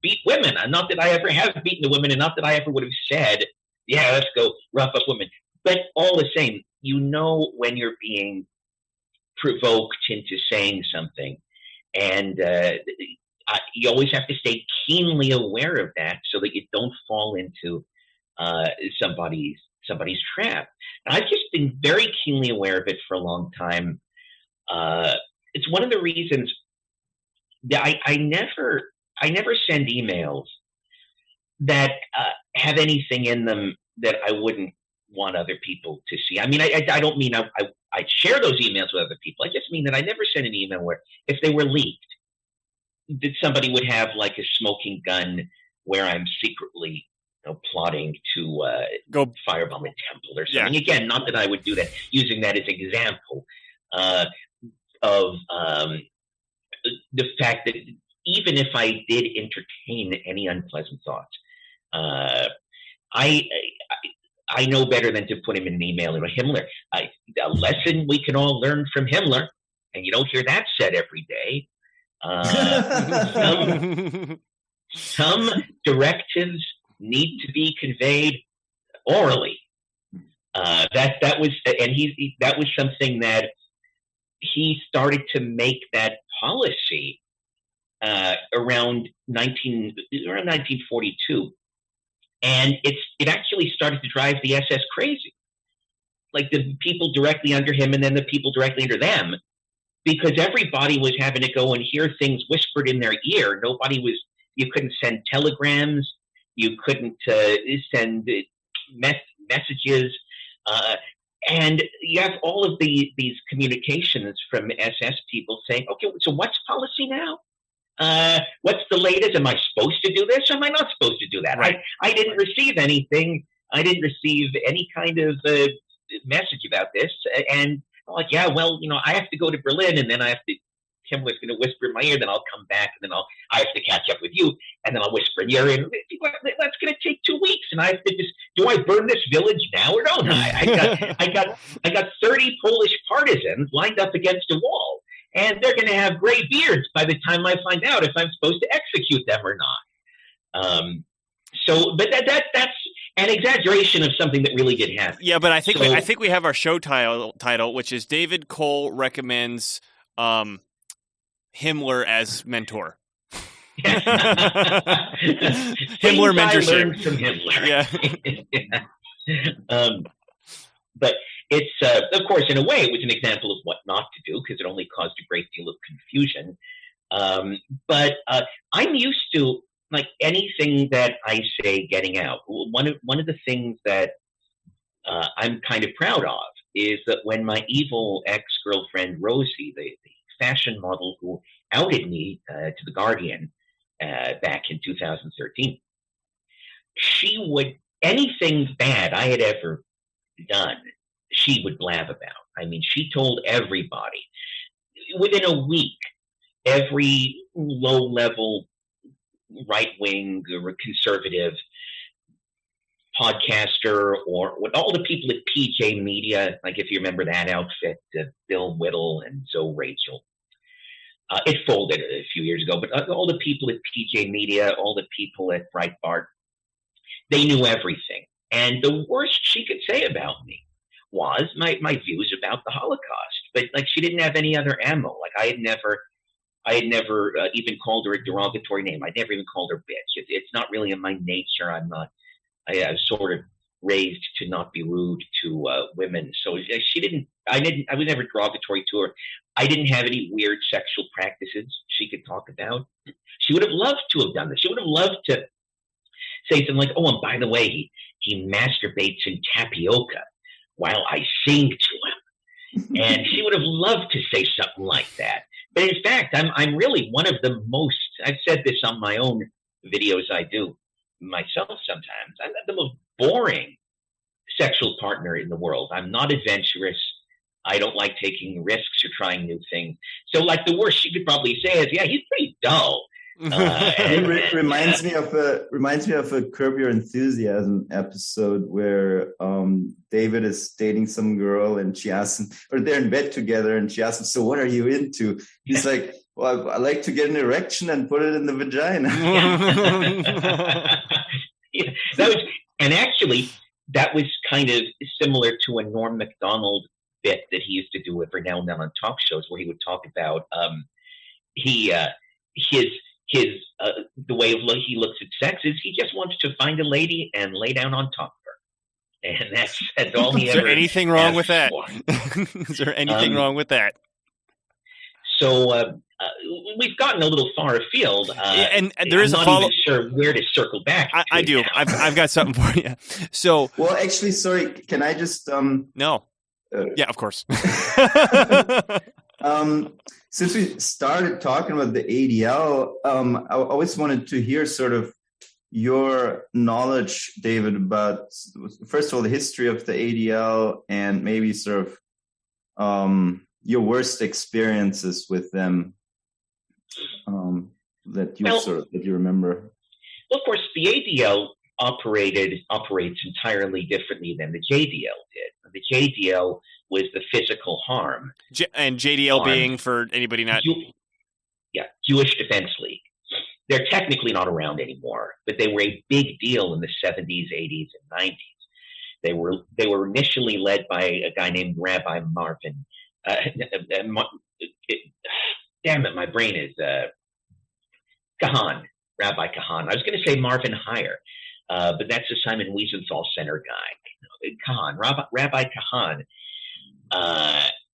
beat women. Not that I ever have beaten the women, and not that I ever would have said, "Yeah, let's go rough up women." But all the same, you know when you're being provoked into saying something, and you always have to stay keenly aware of that so that you don't fall into somebody's trap. And I've just been very keenly aware of it for a long time. It's one of the reasons that I never send emails that have anything in them that I wouldn't want other people to see. I mean, I don't mean I'd share those emails with other people. I just mean that I never send an email where, if they were leaked, that somebody would have like a smoking gun where I'm secretly plotting to go firebomb a temple or something. Yeah. Again, not that I would do that, using that as an example of the fact that even if I did entertain any unpleasant thoughts, I know better than to put him in an email. Himmler, a lesson we can all learn from Himmler, and you don't hear that said every day. Some directives need to be conveyed orally. That was something that he started to make that policy around 1942, and it actually started to drive the SS crazy, like the people directly under him and then the people directly under them, because everybody was having to go and hear things whispered in their ear. You couldn't send telegrams. You couldn't send messages. And you have all of these communications from SS people saying, okay, so what's policy now? What's the latest? Am I supposed to do this? Am I not supposed to do that? Right. I didn't receive anything. I didn't receive any kind of message about this. And I'm like, yeah, well, I have to go to Berlin, and then Himmler's going to whisper in my ear, then I'll come back, and then I have to catch up with you, and then I'll whisper in your ear. That's going to take 2 weeks, and I have to do I burn this village now or don't I? I got 30 Polish partisans lined up against a wall, and they're going to have gray beards by the time I find out if I'm supposed to execute them or not. But that's an exaggeration of something that really did happen. Yeah, but I think we have our show title, which is David Cole recommends Himmler as mentor. Himmler mentorship. I learned from Himmler. Yeah. But it's, of course, in a way, it was an example of what not to do, because it only caused a great deal of confusion. But I'm used to, like, anything that I say getting out. One of the things that I'm kind of proud of is that when my evil ex-girlfriend Rosie, the fashion model who outed me to the Guardian back in 2013, she would, anything bad I had ever done, she would blab about. I mean, she told everybody. Within a week, every low-level right-wing or conservative podcaster, or with all the people at PJ Media, like if you remember that outfit, Bill Whittle and Zoe Rachel. It folded a few years ago, but all the people at PJ Media, all the people at Breitbart, they knew everything. And the worst she could say about me was my views about the Holocaust. But like, she didn't have any other ammo. Like, I had never even called her a derogatory name. I never even called her bitch. It's not really in my nature. I was sort of raised to not be rude to women. So I was never derogatory to her. I didn't have any weird sexual practices she could talk about. She would have loved to have done this. She would have loved to say something like, oh, and by the way, he masturbates in tapioca while I sing to him. And she would have loved to say something like that. But in fact, I'm really one of the most, I've said this on my own videos I do myself sometimes, I'm the most boring sexual partner in the world. I'm not adventurous. I don't like taking risks or trying new things. So like the worst you could probably say is, yeah, he's pretty dull. It reminds me of a Curb Your Enthusiasm episode where David is dating some girl and she asks him, or they're in bed together and she asks him, so what are you into? He's like, well, I like to get an erection and put it in the vagina. And actually that was kind of similar to a Norm Macdonald bit that he used to do every now and then on talk shows, where he would talk about the way he looks at sex is he just wants to find a lady and lay down on top of her, and that's all he ever. Is there anything wrong with that? For. Is there anything wrong with that? So we've gotten a little far afield, and there is I'm a not follow. even sure where to circle back. I do. Now. I've got something for you. So, well, actually, sorry. Can I just? No. Yeah, of course. Since we started talking about the ADL, I always wanted to hear sort of your knowledge, David, about, first of all, the history of the ADL and maybe sort of your worst experiences with them that you remember. Well, of course, the ADL operates entirely differently than the JDL did. The JDL was the physical harm. And JDL being, for anybody not... Jewish Defense League. They're technically not around anymore, but they were a big deal in the 70s, 80s, and 90s. They were initially led by a guy named Rabbi Marvin. Damn it, my brain is... Kahan, Rabbi Kahan. I was going to say Marvin Heyer, but that's the Simon Wiesenthal Center guy. Kahan, Rabbi Kahan.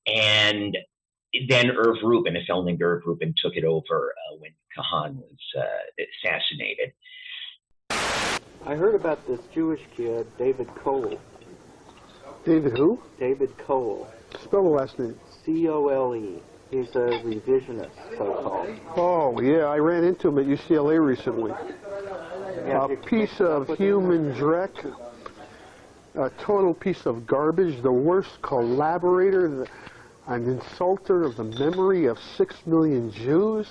And then Irv Rubin, a fellow named Irv Rubin, took it over when Kahan was assassinated. I heard about this Jewish kid, David Cole. David who? David Cole. Spell the last name. C-O-L-E. He's a revisionist, so-called. Oh, yeah, I ran into him at UCLA recently. Yeah, a piece of human dreck. A total piece of garbage, the worst collaborator, an insulter of the memory of 6 million Jews.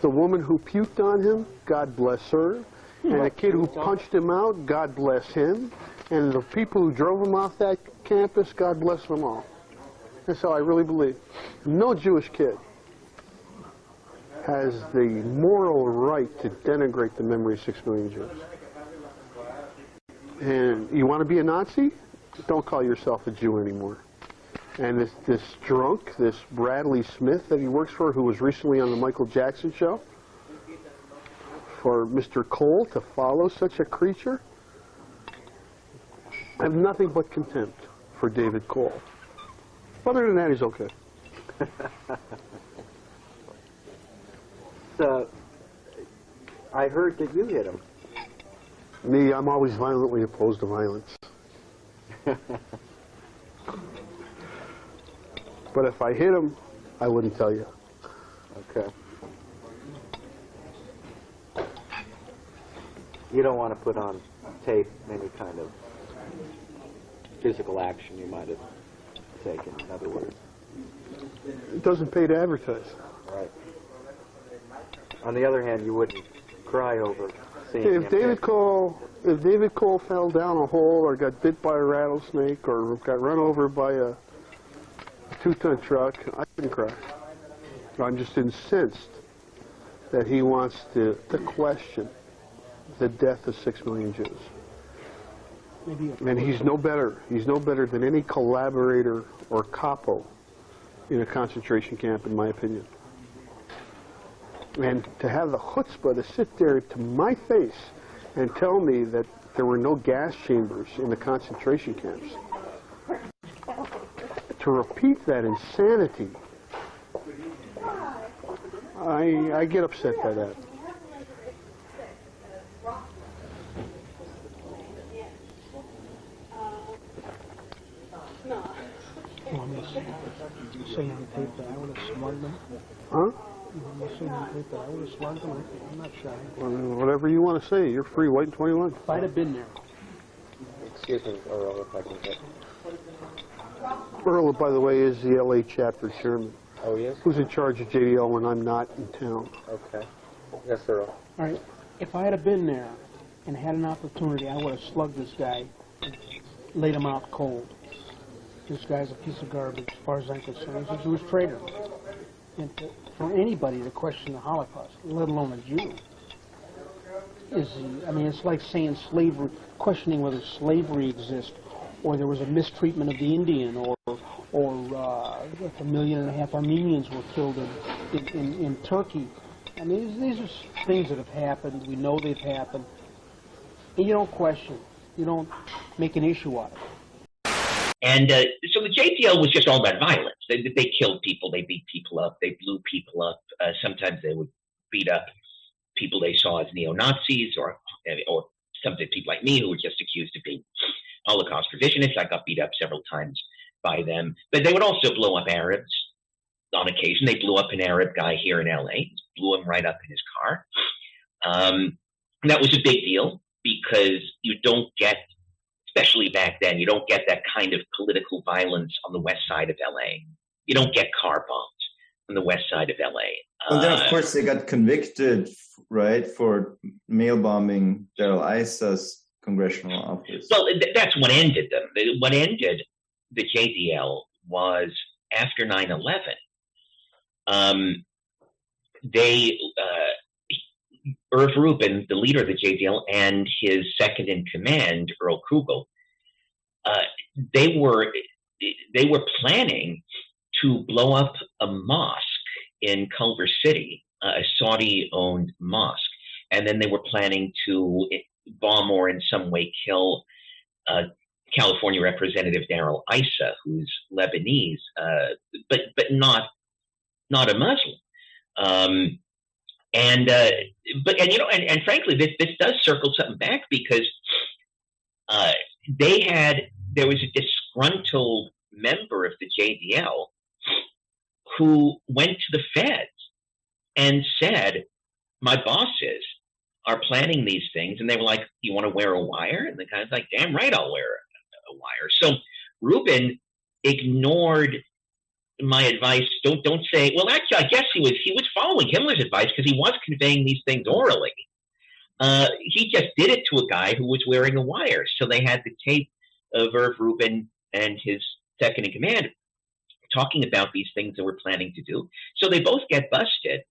The woman who puked on him, God bless her. And the kid who punched him out, God bless him. And the people who drove him off that campus, God bless them all. That's how I really believe. No Jewish kid has the moral right to denigrate the memory of 6 million Jews. And you want to be a Nazi? Don't call yourself a Jew anymore. And this drunk, this Bradley Smith that he works for, who was recently on the Michael Jackson show, for Mr. Cole to follow such a creature, I have nothing but contempt for David Cole. Other than that, he's okay. So, I heard that you hit him. Me, I'm always violently opposed to violence. But if I hit him, I wouldn't tell you. Okay. You don't want to put on tape any kind of physical action you might have taken, in other words. It doesn't pay to advertise. Right. On the other hand, you wouldn't cry over seeing If him David Cole fell down a hole or got bit by a rattlesnake or got run over by a 2-ton truck, I wouldn't cry. I'm just incensed that he wants to question the death of 6 million Jews. And he's no better. He's no better than any collaborator or capo in a concentration camp, in my opinion. And to have the chutzpah to sit there to my face and tell me that there were no gas chambers in the concentration camps. To repeat that insanity, I get upset by that. say on tape that I would have slugged them? Huh? You say on tape that I would have slugged them? I'm not shy. Well, whatever you want to say. You're free, white 21. If I'd have been there. Excuse me, Earl, if I can get... Earl, by the way, is the LA chapter chairman. Oh, yes? Who's in charge of JDL when I'm not in town. Okay. Yes, Earl. All right. If I had been there and had an opportunity, I would have slugged this guy and laid him out cold. This guy's a piece of garbage, as far as I'm concerned. He's a Jewish traitor. And for anybody to question the Holocaust, let alone a Jew, I mean, it's like saying slavery, questioning whether slavery exists, or there was a mistreatment of the Indian, or 1.5 million Armenians were killed in Turkey. I mean, these are things that have happened. We know they've happened. And you don't question. You don't make an issue out of it. And so the JDL was just all about violence. They killed people. They beat people up. They blew people up. Sometimes they would beat up people they saw as neo-Nazis, or sometimes people like me who were just accused of being Holocaust revisionists. I got beat up several times by them. But they would also blow up Arabs on occasion. They blew up an Arab guy here in LA, blew him right up in his car. That was a big deal because you don't get, especially back then, you don't get that kind of political violence on the west side of LA. You don't get car bombs on the west side of LA. And then, of course, they got convicted, right, for mail bombing Darrell Issa's congressional office. Well, that's what ended them. What ended the JDL was after 9/11. Irv Rubin, the leader of the JDL, and his second in command, Earl Krugel, they were planning to blow up a mosque in Culver City, a Saudi-owned mosque, and then they were planning to bomb or in some way kill California Representative Darrell Issa, who's Lebanese, but not a Muslim. And frankly, this does circle something back because there was a disgruntled member of the JDL who went to the feds and said, my bosses are planning these things. And they were like, you want to wear a wire? And the guy's like, damn right, I'll wear a wire. So Rubin ignored my advice. Don't say, well, actually, I guess he was following Himmler's advice because he was conveying these things orally. He just did it to a guy who was wearing a wire. So they had the tape of Irv Rubin and his second in command talking about these things they were planning to do. So they both get busted.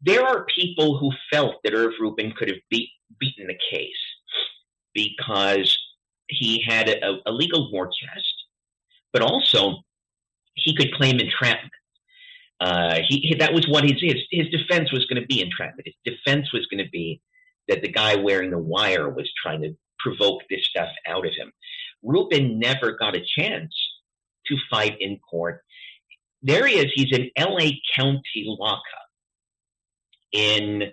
There are people who felt that Irv Rubin could have beaten the case because he had a legal war chest, but also he could claim entrapment. That was what his defense was going to be, entrapment. His defense was going to be that the guy wearing the wire was trying to provoke this stuff out of him. Rubin never got a chance to fight in court. There he is. He's in LA County lockup in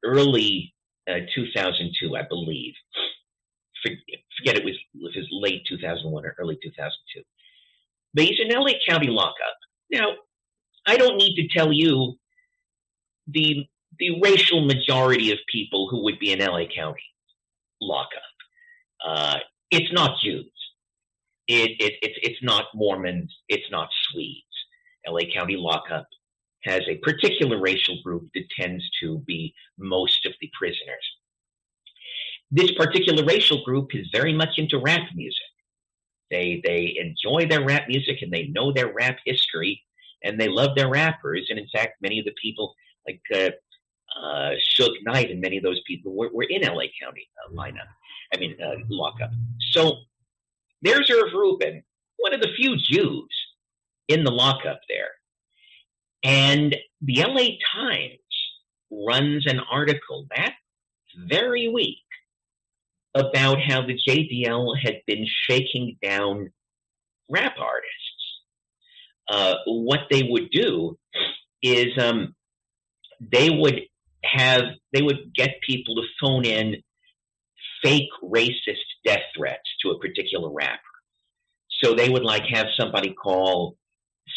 early 2002, I believe. Forget it was his late 2001 or early 2002. But he's in LA County lockup. Now, I don't need to tell you the racial majority of people who would be in LA County lockup. It's not Jews. It's not Mormons. It's not Swedes. LA County lockup has a particular racial group that tends to be most of the prisoners. This particular racial group is very much into rap music. They enjoy their rap music and they know their rap history and they love their rappers. And in fact, many of the people like Suge Knight and many of those people were in LA County lockup. So there's Irv Rubin, one of the few Jews in the lockup there. And the LA Times runs an article that very week about how the JDL had been shaking down rap artists. What they would do is they would get people to phone in fake racist death threats to a particular rapper. So they would like have somebody call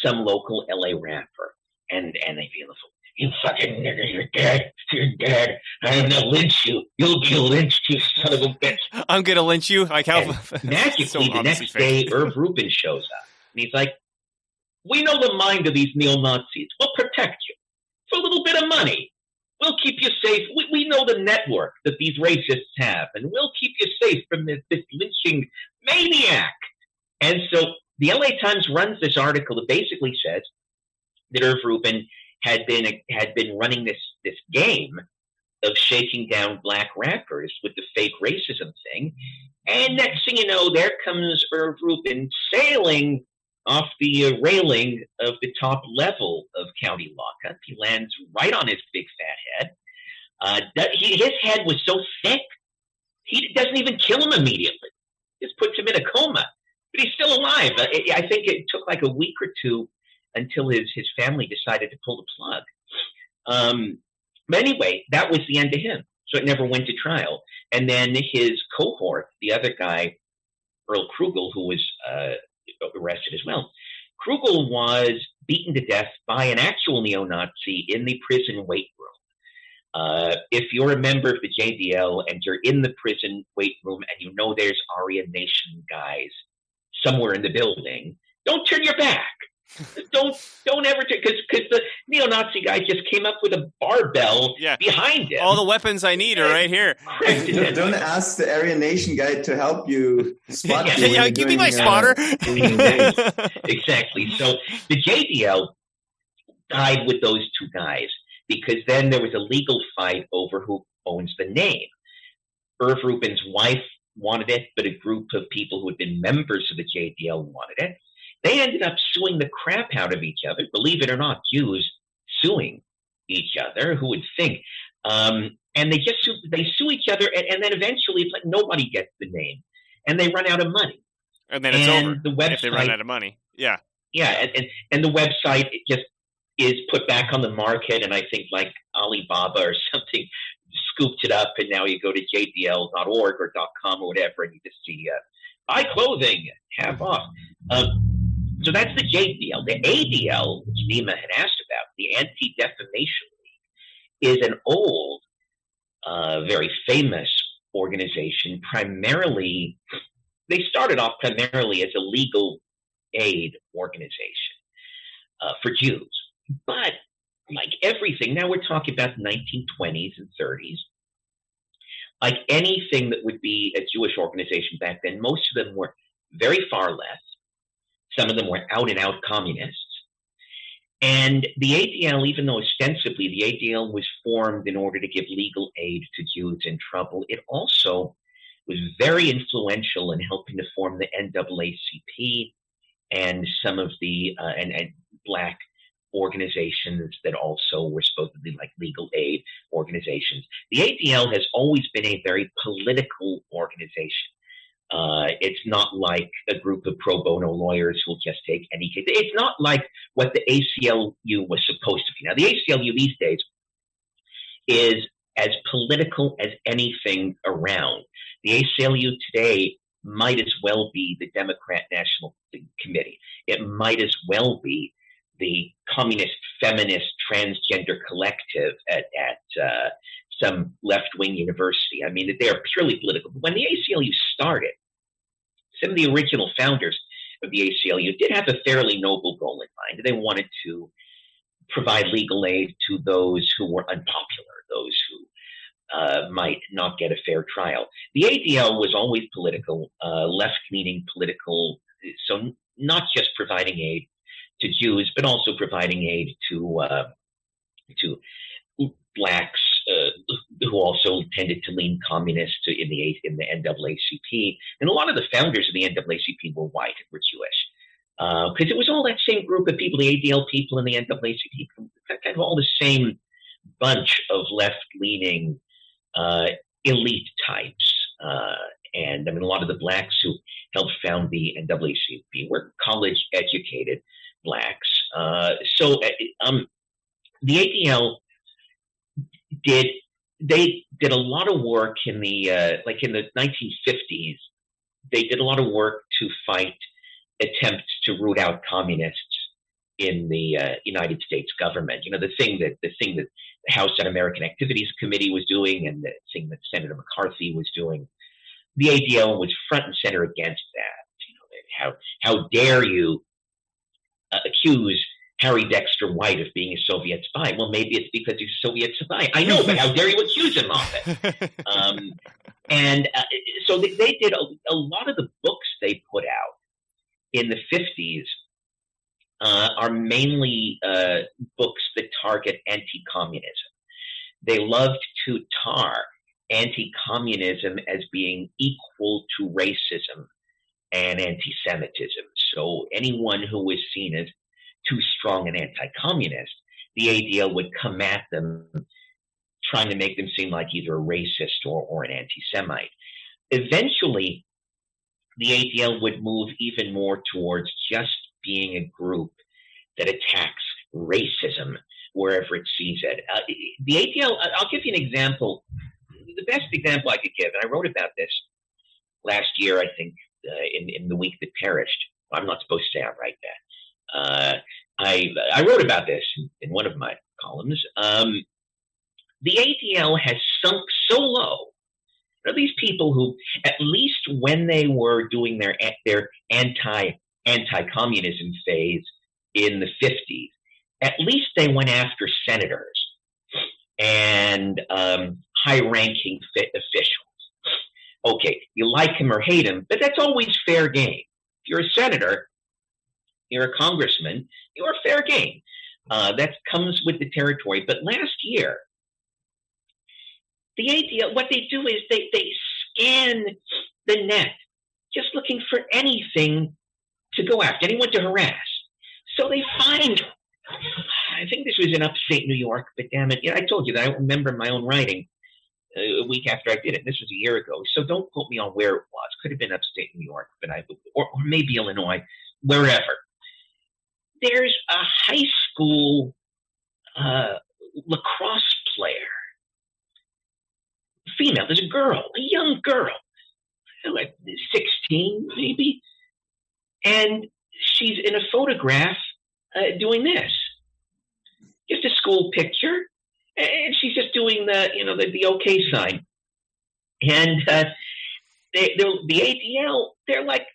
some local LA rapper, and they feel, you fucking nigger, you're dead, I'm gonna lynch you, you'll be lynched, you son of a bitch. I'm gonna lynch you. Like how magically so the next day, Irv Rubin shows up, and he's like, we know the mind of these neo-Nazis. We'll protect you for a little bit of money. We'll keep you safe. We know the network that these racists have, and we'll keep you safe from this lynching maniac. And so the LA Times runs this article that basically says that Irv Rubin had been running this game of shaking down black rappers with the fake racism thing. And next thing you know, there comes Irv Rubin sailing off the railing of the top level of county lockup. He lands right on his big fat head. His head was so thick, he doesn't even kill him immediately. Just puts him in a coma. But he's still alive. I think it took like a week or two until his family decided to pull the plug. But anyway, that was the end of him. So it never went to trial. And then his cohort, the other guy, Earl Krugel, who was arrested as well. Krugel was beaten to death by an actual neo-Nazi in the prison weight room. If you're a member of the JDL and you're in the prison weight room and you know there's Aryan Nation guys somewhere in the building, don't turn your back. Don't ever because the neo-Nazi guy just came up with a barbell behind him. All the weapons I need are right here. Don't ask the Aryan Nation guy to help you spot you. Yeah, give me my spotter. Exactly. So the JDL died with those two guys because then there was a legal fight over who owns the name. Irv Rubin's wife wanted it, but a group of people who had been members of the JDL wanted it. They ended up suing the crap out of each other. Believe it or not, Jews suing each other. Who would think? And they just sue each other, and then eventually it's like nobody gets the name, and they run out of money. And then it's over. The website, if they run out of money, yeah. And the website just is put back on the market, and I think like Alibaba or something scooped it up, and now you go to jdl.org or .com or whatever, and you just see buy clothing, half off. So that's the JDL. The ADL, which Nima had asked about, the Anti Defamation League, is an old, very famous organization. Primarily, they started off primarily as a legal aid organization for Jews. But like everything, now we're talking about the 1920s and 30s. Like anything that would be a Jewish organization back then, most of them were very far left. Some of them were out-and-out communists. And the ADL, even though ostensibly the ADL was formed in order to give legal aid to Jews in trouble, it also was very influential in helping to form the NAACP and some of the and black organizations that also were supposedly like legal aid organizations. The ADL has always been a very political organization. It's not like a group of pro bono lawyers who will just take any case. It's not like what the ACLU was supposed to be. Now, the ACLU these days is as political as anything around. The ACLU today might as well be the Democrat National Committee. It might as well be the communist, feminist, transgender collective at some left-wing university. I mean, they are purely political. But when the ACLU started, some of the original founders of the ACLU did have a fairly noble goal in mind. They wanted to provide legal aid to those who were unpopular, those who might not get a fair trial. The ADL was always political, left-leaning political, so not just providing aid to Jews, but also providing aid to blacks who also tended to lean communist in the NAACP. And a lot of the founders of the NAACP were white and were Jewish. Because it was all that same group of people, the ADL people and the NAACP, kind of all the same bunch of left-leaning elite types. And I mean, a lot of the blacks who helped found the NAACP were college-educated blacks. So the ADL did a lot of work in the 1950s they did a lot of work to fight attempts to root out communists in the United States government. You know, the thing that the House Un-American Activities Committee was doing, and the thing that Senator McCarthy was doing. The ADL was front and center against that. You know, how dare you accuse Harry Dexter White of being a Soviet spy? Well, maybe it's because he's a Soviet spy. I know, but how dare you accuse him of it? So they did a lot of the books they put out in the 50s are mainly books that target anti-communism. They loved to tar anti-communism as being equal to racism and anti-Semitism. So anyone who was seen as too strong an anti-communist, the ADL would come at them trying to make them seem like either a racist or an anti-Semite. Eventually, the ADL would move even more towards just being a group that attacks racism wherever it sees it. The ADL, I'll give you an example. The best example I could give, and I wrote about this last year, I think, in the week that perished. I'm not supposed to say I write that. I wrote about this in one of my columns. The ADL has sunk so low. There are these people who, at least when they were doing their anti-communism phase in the 50s, at least they went after senators and high-ranking officials. Okay, you like him or hate him, but that's always fair game. If you're a senator, you're a congressman, you're fair game. That comes with the territory. But last year, the ADL, what they do is they scan the net, just looking for anything to go after, anyone to harass. So they find, I think this was in upstate New York, but damn it, I told you that I don't remember my own writing a week after I did it. This was a year ago, so don't quote me on where it was. Could have been upstate New York, but or maybe Illinois, wherever. There's a high school lacrosse player, female. There's a girl, a young girl, like 16 maybe, and she's in a photograph doing this. Just a school picture, and she's just doing the okay sign. And the ADL, they're like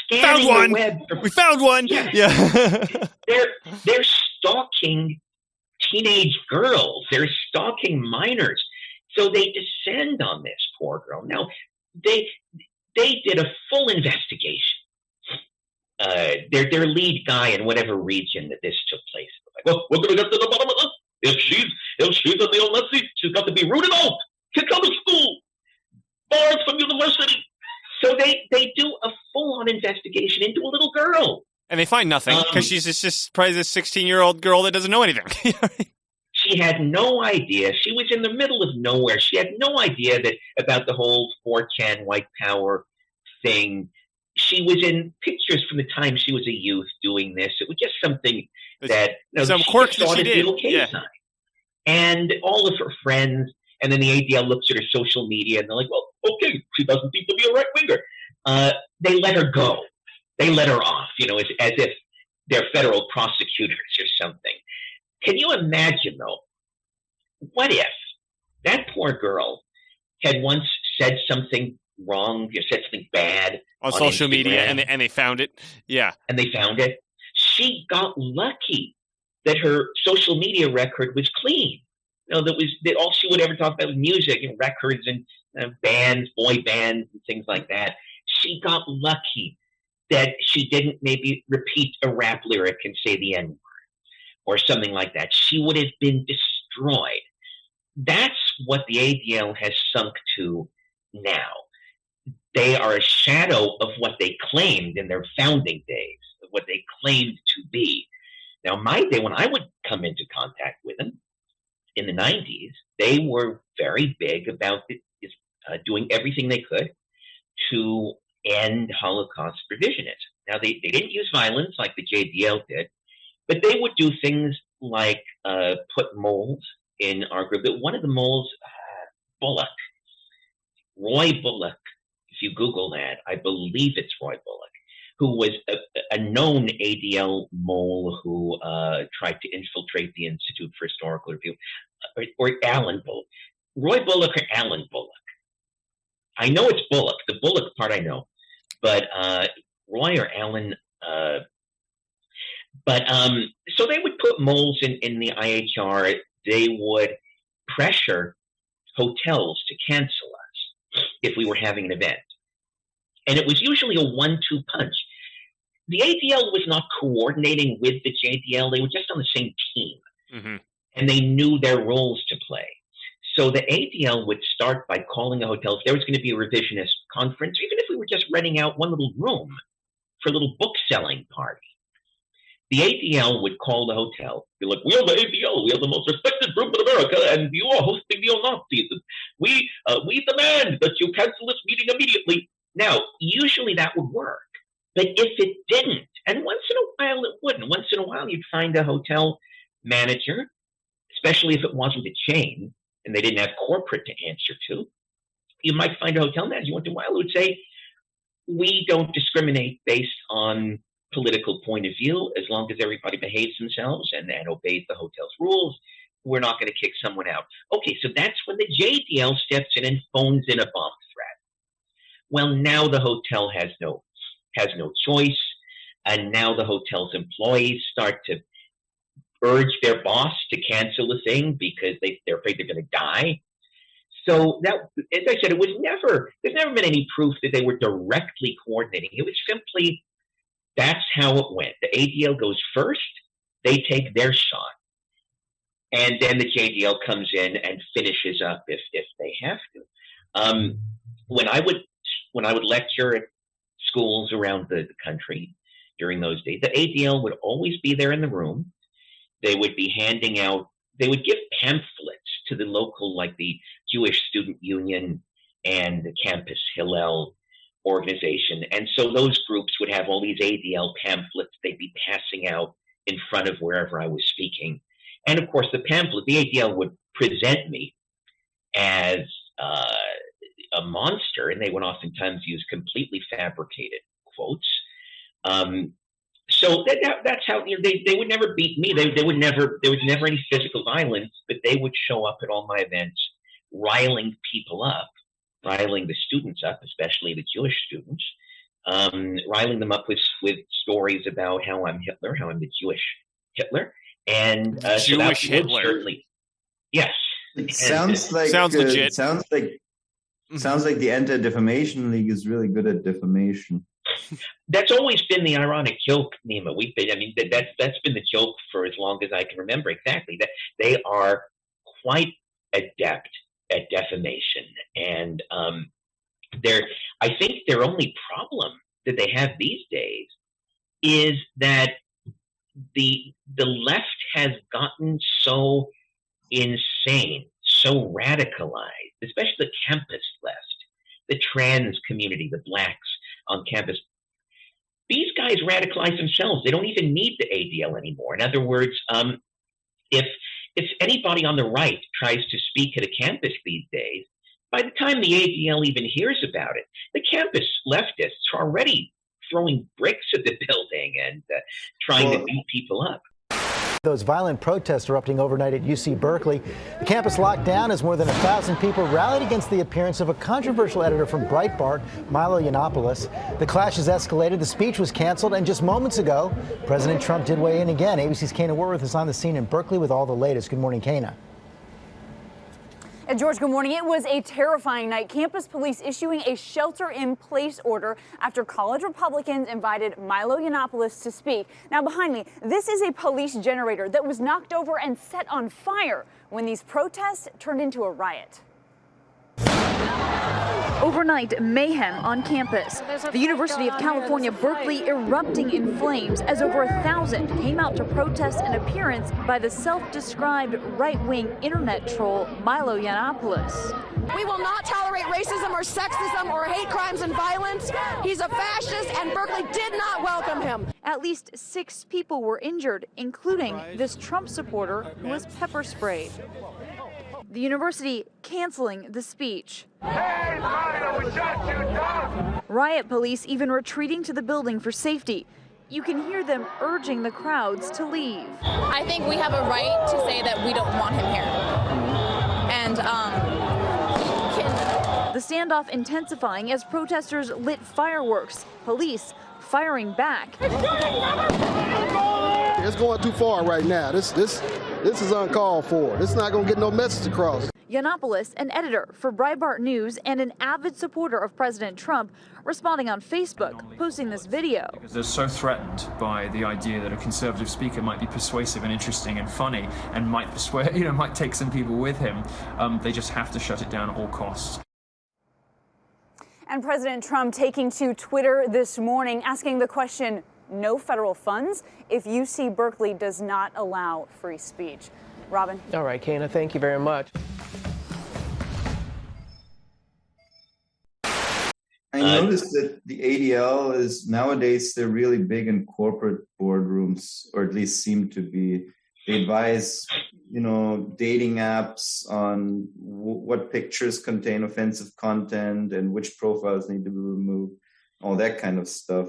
scanning the web. We found one. Yeah. They're stalking teenage girls. They're stalking minors. So they descend on this poor girl. Now, they did a full investigation. Their lead guy in whatever region that this took place. Like, well, we're going to get to the bottom of this. If she's a neo-Nazi, she's got to be rooted out, kicked out of school, barred from university. So they do a full-on investigation into a little girl. And they find nothing because she's just probably this 16-year-old girl that doesn't know anything. She had no idea. She was in the middle of nowhere. She had no idea about the whole 4chan white power thing. She was in pictures from the time she was a youth doing this. It was just something that some quirk that she did. Sign. And all of her friends, and then the ADL looks at her social media, and they're like, well, okay, she doesn't seem to be a right-winger. They let her go. They let her off, as if they're federal prosecutors or something. Can you imagine, though, what if that poor girl had once said something wrong, or said something bad on social Instagram, media, and they found it? Yeah. And they found it. She got lucky that her social media record was clean. That all she would ever talk about was music and records and bands, boy bands, and things like that. She got lucky that she didn't maybe repeat a rap lyric and say the N-word or something like that. She would have been destroyed. That's what the ADL has sunk to now. They are a shadow of what they claimed in their founding days, of what they claimed to be. Now, my day, when I would come into contact with them in the 90s, they were very big about doing everything they could to end Holocaust revisionism. Now, they didn't use violence like the JDL did, but they would do things like put moles in our group. But one of the moles, Roy Bullock, you Google that, I believe it's Roy Bullock, who was a known ADL mole who tried to infiltrate the Institute for Historical Review, or Alan Bullock. Roy Bullock or Alan Bullock? I know it's Bullock. The Bullock part I know, but Roy or Alan. So they would put moles in the IHR. They would pressure hotels to cancel us if we were having an event. And it was usually a 1-2 punch. The ADL was not coordinating with the JDL. They were just on the same team. Mm-hmm. And they knew their roles to play. So the ADL would start by calling the hotels. If there was going to be a revisionist conference, even if we were just renting out one little room for a little book selling party. The ADL would call the hotel, be like, "We are the ADL. We are the most respected group in America, and you are hosting neo-Nazis. We demand that you cancel this meeting immediately." Now, usually that would work, but if it didn't, and once in a while it wouldn't, once in a while you'd find a hotel manager, especially if it wasn't a chain and they didn't have corporate to answer to, you might find a hotel manager once in a while who would say, "We don't discriminate based on political point of view, as long as everybody behaves themselves and obeys the hotel's rules, we're not going to kick someone out." Okay, so that's when the JDL steps in and phones in a bomb threat. Well, now the hotel has no choice, and now the hotel's employees start to urge their boss to cancel the thing because they're afraid they're going to die. So that, as I said, there's never been any proof that they were directly coordinating. It was simply, that's how it went. The ADL goes first, they take their shot, and then the JDL comes in and finishes up if they have to. When I would lecture at schools around the country during those days, the ADL would always be there in the room. They would be they would give pamphlets to the local, like the Jewish Student Union and the Campus Hillel organization. And so those groups would have all these ADL pamphlets they'd be passing out in front of wherever I was speaking. And of course, the ADL would present me as a monster, and they would oftentimes use completely fabricated quotes. So that's how they would never beat me. There was never any physical violence, but they would show up at all my events, riling people up, riling the students up, especially the Jewish students, riling them up with stories about how I'm Hitler, how I'm the Jewish Hitler, and Jewish Hitler. Certainly, yes. Sounds legit. Sounds like the Anti Defamation League is really good at defamation. That's always been the ironic joke, Nima. That's been the joke for as long as I can remember. Exactly, that they are quite adept at defamation, and I think their only problem that they have these days is that the left has gotten so insane, so radicalized, especially the campus left, the trans community, the blacks on campus. These guys radicalize themselves. They don't even need the ADL anymore. In other words, if anybody on the right tries to speak at a campus these days, by the time the ADL even hears about it, the campus leftists are already throwing bricks at the building and trying to beat people up. Those violent protests erupting overnight at UC Berkeley. The campus locked down as more than 1,000 people rallied against the appearance of a controversial editor from Breitbart, Milo Yiannopoulos. The clashes escalated, the speech was canceled, and just moments ago, President Trump did weigh in again. ABC's Kana Warworth is on the scene in Berkeley with all the latest. Good morning, Kana. And George, good morning. It was a terrifying night. Campus police issuing a shelter-in-place order after college Republicans invited Milo Yiannopoulos to speak. Now, behind me, this is a police generator that was knocked over and set on fire when these protests turned into a riot. Overnight mayhem on campus. The University of California, Berkeley erupting in flames as over 1,000 came out to protest an appearance by the self-described right-wing internet troll Milo Yiannopoulos. We will not tolerate racism or sexism or hate crimes and violence. He's a fascist, and Berkeley did not welcome him. At least 6 people were injured, including this Trump supporter who was pepper sprayed. The university canceling the speech. Hey, Lionel, we shot you down! Riot police even retreating to the building for safety. You can hear them urging the crowds to leave. I think we have a right to say that we don't want him here. And the standoff intensifying as protesters lit fireworks, police firing back. It's going too far right now. This is uncalled for. This is not going to get no message across. Yiannopoulos, an editor for Breitbart News and an avid supporter of President Trump, responding on Facebook, posting this video. Because they're so threatened by the idea that a conservative speaker might be persuasive and interesting and funny and might persuade, might take some people with him. They just have to shut it down at all costs. And President Trump taking to Twitter this morning, asking the question, no federal funds if UC Berkeley does not allow free speech. Robin. All right, Kana, thank you very much. I noticed that the ADL is nowadays, they're really big in corporate boardrooms, or at least seem to be. They advise, dating apps on what pictures contain offensive content and which profiles need to be removed, all that kind of stuff.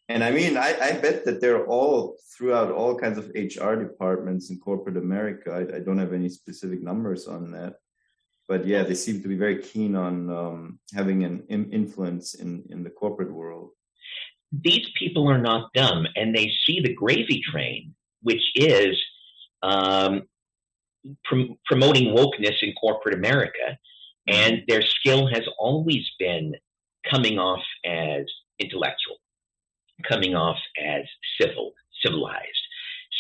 And I mean, I bet that they're all throughout all kinds of HR departments in corporate America. I don't have any specific numbers on that. But yeah, they seem to be very keen on having an influence in the corporate world. These people are not dumb, and they see the gravy train, which is promoting wokeness in corporate America, and their skill has always been coming off as intellectual, coming off as civilized.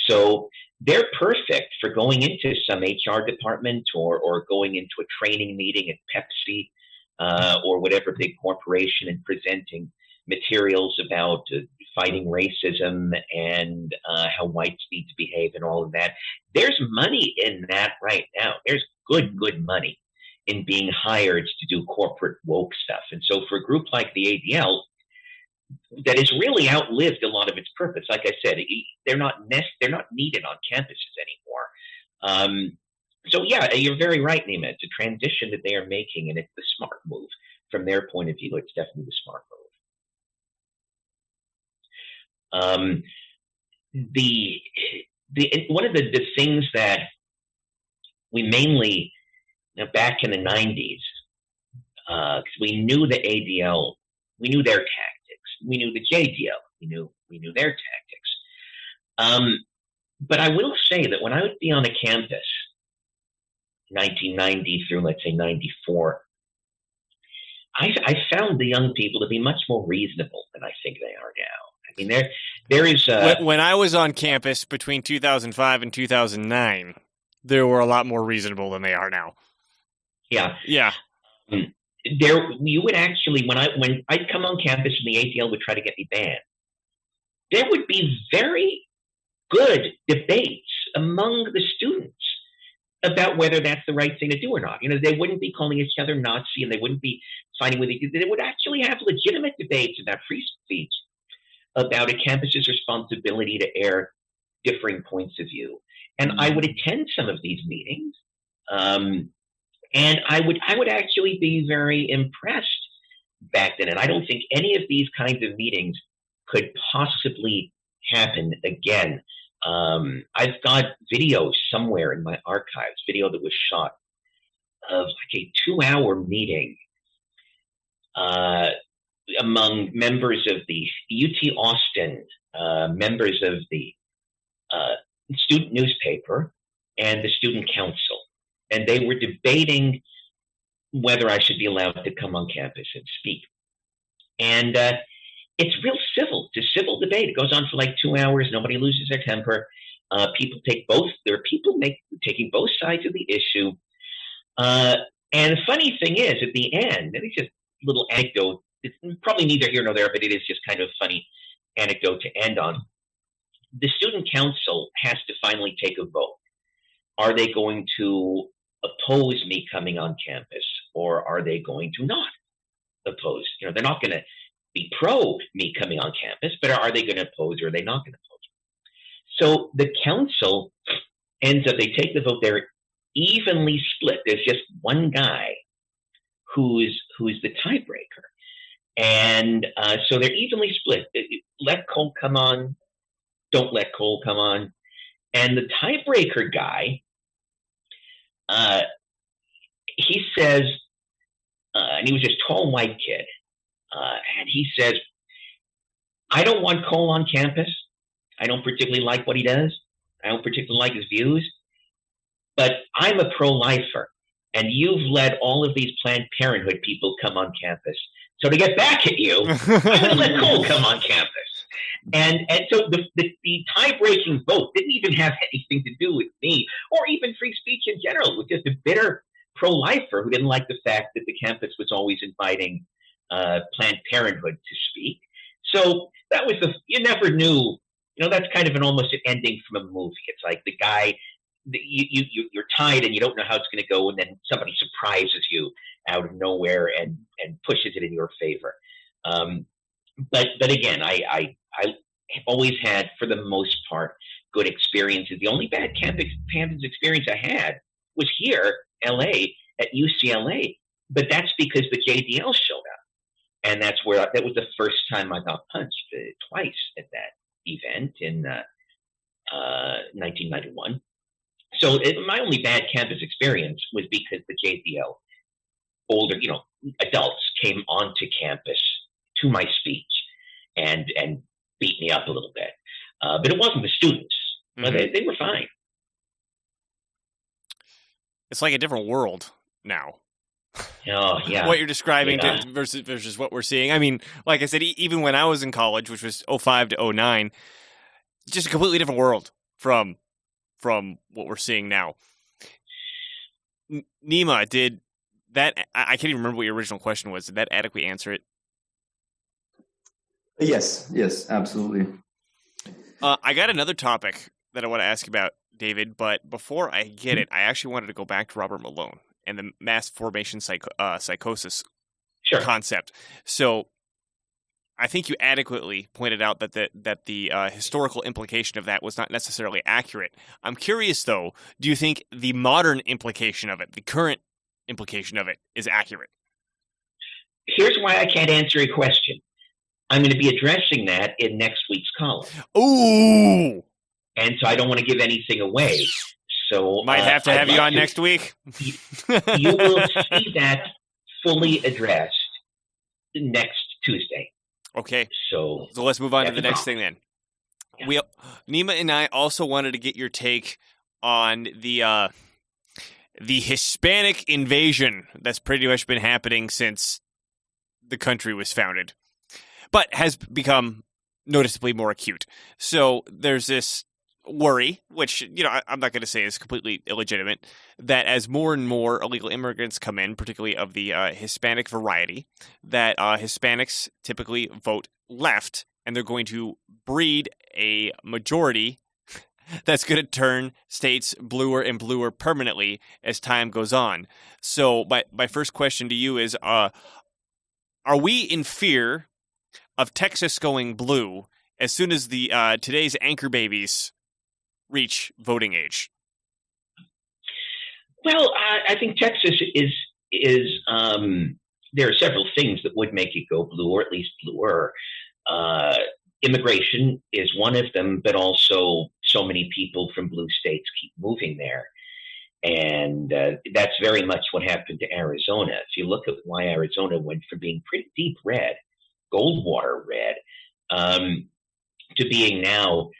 So they're perfect for going into some HR department or going into a training meeting at Pepsi or whatever big corporation and presenting materials about fighting racism and how whites need to behave and all of that. There's money in that right now. There's good money in being hired to do corporate woke stuff. And so for a group like the ADL, that has really outlived a lot of its purpose. Like I said, they're not needed on campuses anymore. So yeah, you're very right, Nima. It's a transition that they are making, and it's the smart move from their point of view. It's definitely the smart move. One of the things that we mainly back in the 90s, because we knew the ADL, we knew their tactics. We knew the JDL. We knew their tactics. But I will say that when I would be on a campus, 1990 through, let's say, 94, I found the young people to be much more reasonable than I think they are now. I mean, there is when I was on campus between 2005 and 2009, they were a lot more reasonable than they are now. Yeah. Yeah. You would actually, when I'd come on campus and the ADL would try to get me banned, there would be very good debates among the students about whether that's the right thing to do or not. They wouldn't be calling each other Nazi, and they wouldn't be fighting with each other. They would actually have legitimate debates about free speech, about a campus's responsibility to air differing points of view. And I would attend some of these meetings. And I would actually be very impressed back then. And I don't think any of these kinds of meetings could possibly happen again. I've got video somewhere in my archives, video that was shot of like a 2-hour meeting among members of the UT Austin, members of the student newspaper, and the student council. And they were debating whether I should be allowed to come on campus and speak. And it's real civil. It's a civil debate. It goes on for like 2 hours. Nobody loses their temper. People take both. There are people taking both sides of the issue. And the funny thing is, at the end, and it's just a little anecdote. It's probably neither here nor there, but it is just kind of a funny anecdote to end on. The student council has to finally take a vote. Are they going to oppose me coming on campus, or are they going to not oppose? You know, they're not going to be pro me coming on campus, but are they going to oppose or are they not going to oppose? So the council ends up, they take the vote, they're evenly split. There's just one guy who's the tiebreaker. And so they're evenly split. Let Cole come on, don't let Cole come on. And the tiebreaker guy, he says, and he was this tall white kid, and he says, I don't want Cole on campus. I don't particularly like what he does. I don't particularly like his views. But I'm a pro-lifer, and you've let all of these Planned Parenthood people come on campus. So to get back at you, I'm going to let Cole come on campus. And so the tie-breaking vote didn't even have anything to do with me or even free speech in general. It was just a bitter pro-lifer who didn't like the fact that the campus was always inviting Planned Parenthood to speak. So that was you never knew, you know, that's kind of almost an ending from a movie. It's like the guy, you're tied and you don't know how it's going to go, and then somebody surprises you out of nowhere and pushes it in your favor. But again, I have always had, for the most part, good experiences. The only bad campus experience I had was here, LA, at UCLA. But that's because the JDL showed up. And that was the first time I got punched twice at that event in 1991. So my only bad campus experience was because the JDL older, you know, adults came onto campus to my speech and beat me up a little bit. But it wasn't the students. Mm-hmm. They were fine. It's like a different world now. Oh, yeah. What you're describing versus what we're seeing. I mean, like I said, even when I was in college, which was 2005 to 2009, just a completely different world from what we're seeing now. Nima, did that? I can't even remember what your original question was. Did that adequately answer it? Yes, absolutely. I got another topic that I want to ask about, David, but before I get it, I actually wanted to go back to Robert Malone and the mass formation psychosis concept. So I think you adequately pointed out that the historical implication of that was not necessarily accurate. I'm curious, though, do you think the modern implication of it, the current implication of it, is accurate? Here's why I can't answer your question. I'm going to be addressing that in next week's column. Ooh! And so I don't want to give anything away. So might have to have you on next week. You will see that fully addressed next Tuesday. Okay. So let's move on to the next thing then. Yeah. Nima and I also wanted to get your take on the Hispanic invasion that's pretty much been happening since the country was founded, but has become noticeably more acute. So there's this worry, which, you know, I'm not going to say is completely illegitimate, that as more and more illegal immigrants come in, particularly of the Hispanic variety, that Hispanics typically vote left, and they're going to breed a majority that's going to turn states bluer and bluer permanently as time goes on. So my first question to you is, are we in fear of Texas going blue as soon as the today's anchor babies reach voting age? Well, I think Texas is there are several things that would make it go blue, or at least bluer. Immigration is one of them, but also so many people from blue states keep moving there. And that's very much what happened to Arizona. If you look at why Arizona went from being pretty deep red, Goldwater red, to being now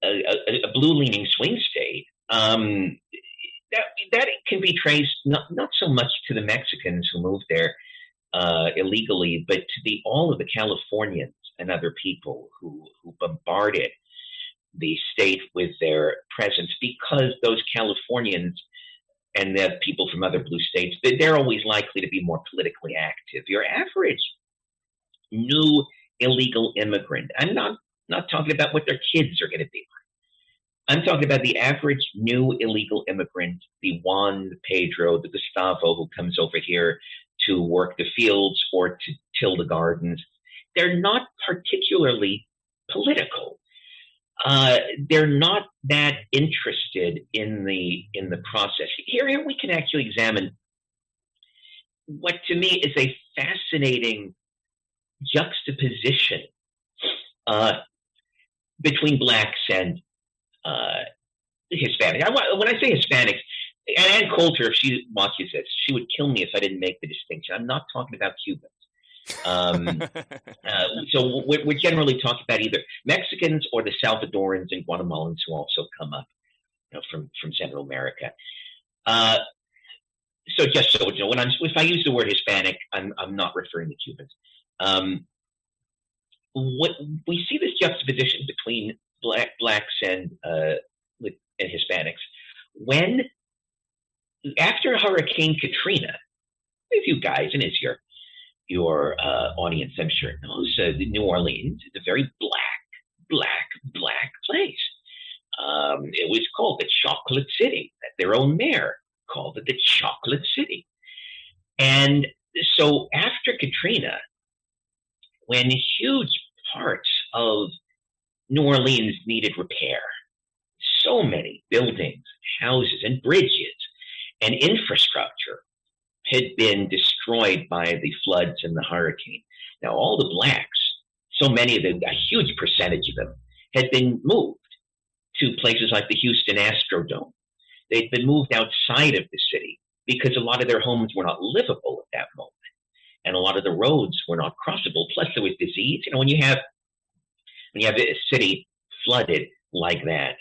a blue-leaning swing state, that can be traced not so much to the Mexicans who moved there illegally, but to all of the Californians and other people who bombarded the state with their presence, because those Californians and the people from other blue states, they're always likely to be more politically active. Your average new illegal immigrant, I'm not talking about what their kids are going to be like. I'm talking about the average new illegal immigrant, the Juan, the Pedro, the Gustavo who comes over here to work the fields or to till the gardens. They're not particularly political. They're not that interested in the process. Here we can actually examine what to me is a fascinating juxtaposition between blacks and Hispanics. When I say Hispanics, and Ann Coulter, if she watches this, she would kill me if I didn't make the distinction. I'm not talking about Cubans. So we're generally talking about either Mexicans or the Salvadorans and Guatemalans who also come up, from Central America. So just so you know, if I use the word Hispanic, I'm not referring to Cubans. What we see this juxtaposition between blacks and Hispanics when after Hurricane Katrina, if you guys, and it's your audience, I'm sure knows, New Orleans is a very black place. It was called the Chocolate City. Their own mayor called it the Chocolate City. And so after Katrina, when huge parts of New Orleans needed repair, so many buildings, houses, and bridges and infrastructure had been destroyed by the floods and the hurricane. Now, all the blacks, so many of them, a huge percentage of them, had been moved to places like the Houston Astrodome. They'd been moved outside of the city because a lot of their homes were not livable at that moment. And a lot of the roads were not crossable. Plus, there was disease. When you have a city flooded like that,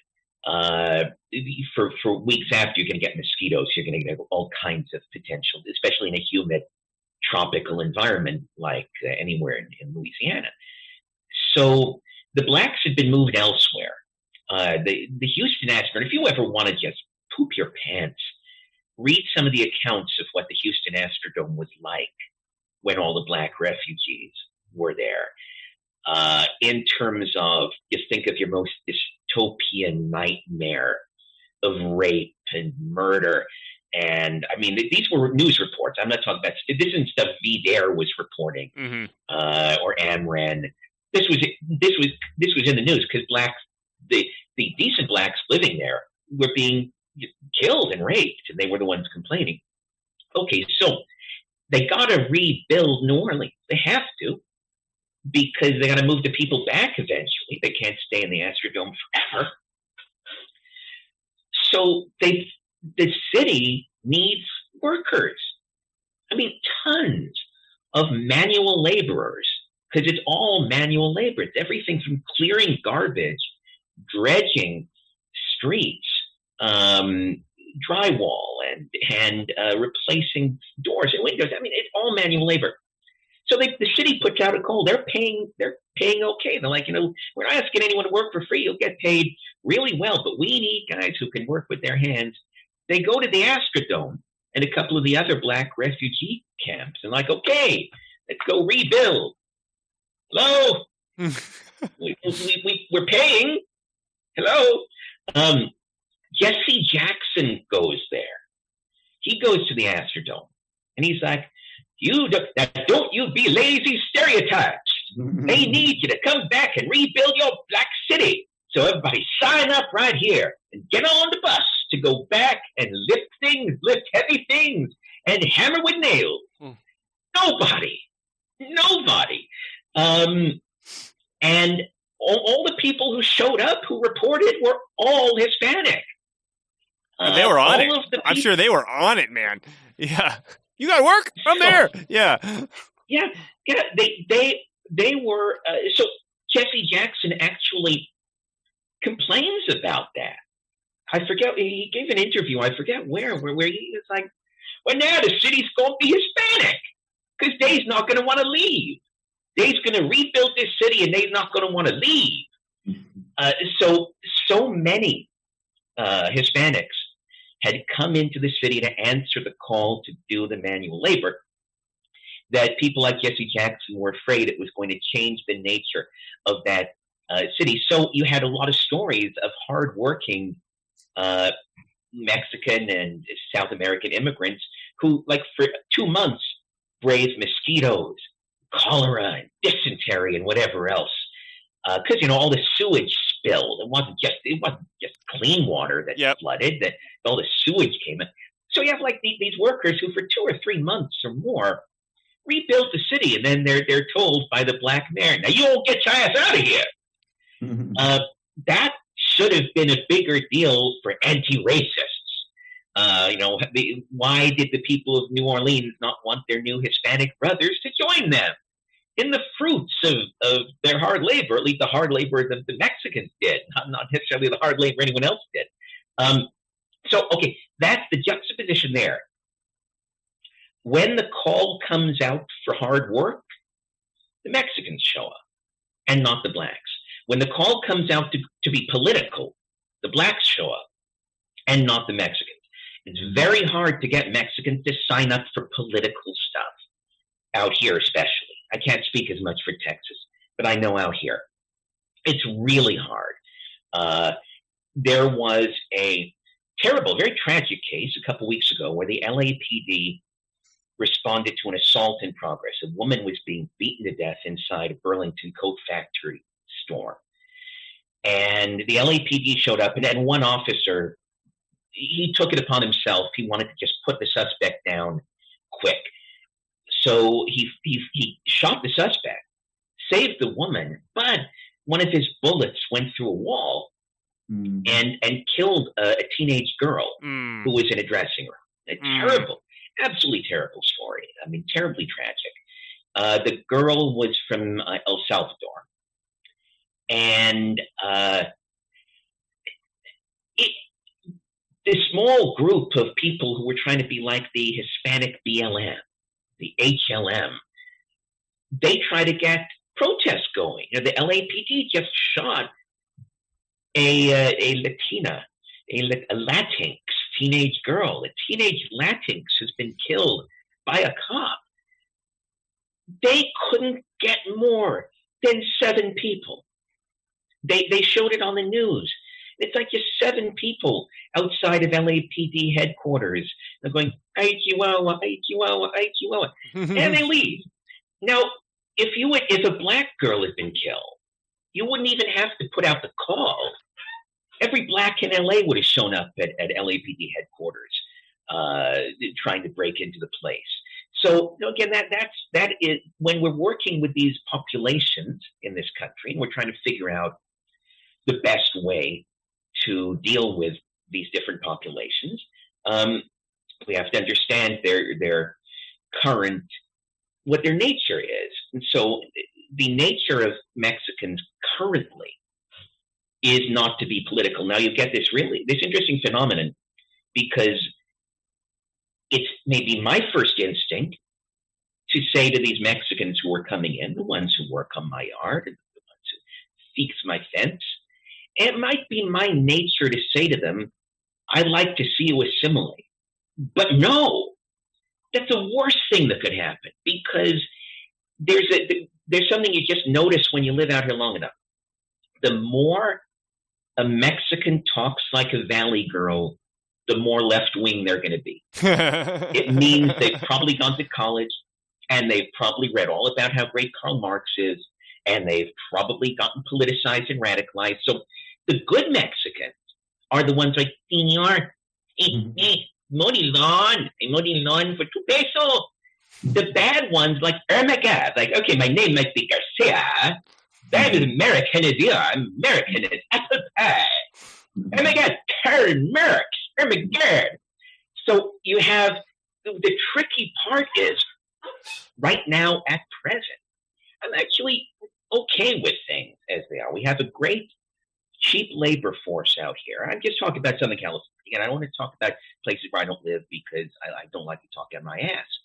for weeks after, you're going to get mosquitoes. You're going to get all kinds of potential, especially in a humid tropical environment like anywhere in Louisiana. So the blacks had been moved elsewhere. The Houston Astrodome, if you ever want to just poop your pants, read some of the accounts of what the Houston Astrodome was like when all the black refugees were there. In terms of, just think of your most dystopian nightmare of rape and murder. And I mean, these were news reports. I'm not talking about, this isn't stuff VDare was reporting, or Amran. This was in the news because blacks, the decent blacks living there were being killed and raped, and they were the ones complaining. Okay, so they got to rebuild New Orleans. They have to, because they got to move the people back eventually. They can't stay in the Astrodome forever. So the city needs workers. I mean, tons of manual laborers, because it's all manual labor. It's everything from clearing garbage, dredging streets, drywall, and replacing doors and windows. I mean, it's all manual labor. So the city puts out a call. They're paying okay. They're like, we're not asking anyone to work for free. You'll get paid really well, but we need guys who can work with their hands. They go to the Astrodome and a couple of the other black refugee camps and like, okay, let's go rebuild. Hello? We're paying. Hello? Jesse Jackson goes there. He goes to the Astrodome and he's like, don't you be lazy stereotypes. They need you to come back and rebuild your black city. So everybody sign up right here and get on the bus to go back and lift heavy things and hammer with nails. Nobody. And all the people who showed up, who reported, were all Hispanic. They were on it. I'm sure they were on it, man. Yeah. You got to work? I'm there. Yeah. Yeah. They were. So Jesse Jackson actually complains about that. I forget. He gave an interview. I forget where he was like, well, now the city's going to be Hispanic because they's not going to want to leave. They's going to rebuild this city and they's not going to want to leave. So many Hispanics had come into the city to answer the call to do the manual labor that people like Jesse Jackson were afraid it was going to change the nature of that city. So you had a lot of stories of hardworking Mexican and South American immigrants who, like, for 2 months brave mosquitoes, cholera, and dysentery, and whatever else. Because all the sewage spilled. It wasn't just clean water that flooded. That all the sewage came in. So you have like these workers who, for 2 or 3 months or more, rebuilt the city, and then they're told by the black mayor, "Now you won't get your ass out of here." That should have been a bigger deal for anti-racists. Why did the people of New Orleans not want their new Hispanic brothers to join them in the fruits of their hard labor? At least the hard labor that the Mexicans did, not necessarily the hard labor anyone else did. Okay, that's the juxtaposition there. When the call comes out for hard work, the Mexicans show up, and not the blacks. When the call comes out to be political, the blacks show up, and not the Mexicans. It's very hard to get Mexicans to sign up for political stuff out here, especially. I can't speak as much for Texas, but I know out here it's really hard. There was a terrible, very tragic case a couple weeks ago where the LAPD responded to an assault in progress. A woman was being beaten to death inside a Burlington coat factory store. And the LAPD showed up, and then one officer, he took it upon himself. He wanted to just put the suspect down quick. So he shot the suspect, saved the woman, but one of his bullets went through a wall and killed a teenage girl who was in a dressing room. A terrible, absolutely terrible story. I mean, terribly tragic. The girl was from El Salvador. And this small group of people who were trying to be like the Hispanic BLM, the HLM, they try to get protests going. The LAPD just shot a Latina, a Latinx teenage girl. A teenage Latinx has been killed by a cop. They couldn't get more than 7 people. They showed it on the news. It's like just 7 people outside of LAPD headquarters. They're going, "Ay, Chihuahua, ay, Chihuahua, ay, Chihuahua," and they leave. Now, if a black girl had been killed, you wouldn't even have to put out the call. Every black in LA would have shown up at LAPD headquarters, trying to break into the place. So again, that is when we're working with these populations in this country, and we're trying to figure out the best way to deal with these different populations. We have to understand their current, what their nature is. And so the nature of Mexicans currently is not to be political. Now you get this interesting phenomenon, because it's maybe my first instinct to say to these Mexicans who are coming in, the ones who work on my yard, the ones who fix my fence, it might be my nature to say to them, "I'd like to see you assimilate." But no, that's the worst thing that could happen, because there's something you just notice when you live out here long enough. The more a Mexican talks like a valley girl, the more left-wing they're going to be. It means they've probably gone to college, and they've probably read all about how great Karl Marx is, and they've probably gotten politicized and radicalized. So the good Mexicans are the ones like, "Señor, morilon for 2 pesos." The bad ones like, "Oh my God," like, "Okay, my name might be Garcia. That is American as you are. American as apple pie. Oh my God, Karl Marx. Oh my God." So you have, the tricky part is, right now at present, I'm actually okay with things as they are. We have a great cheap labor force out here. I'm just talking about Southern California, and I don't want to talk about places where I don't live, because I don't like to talk out my ass.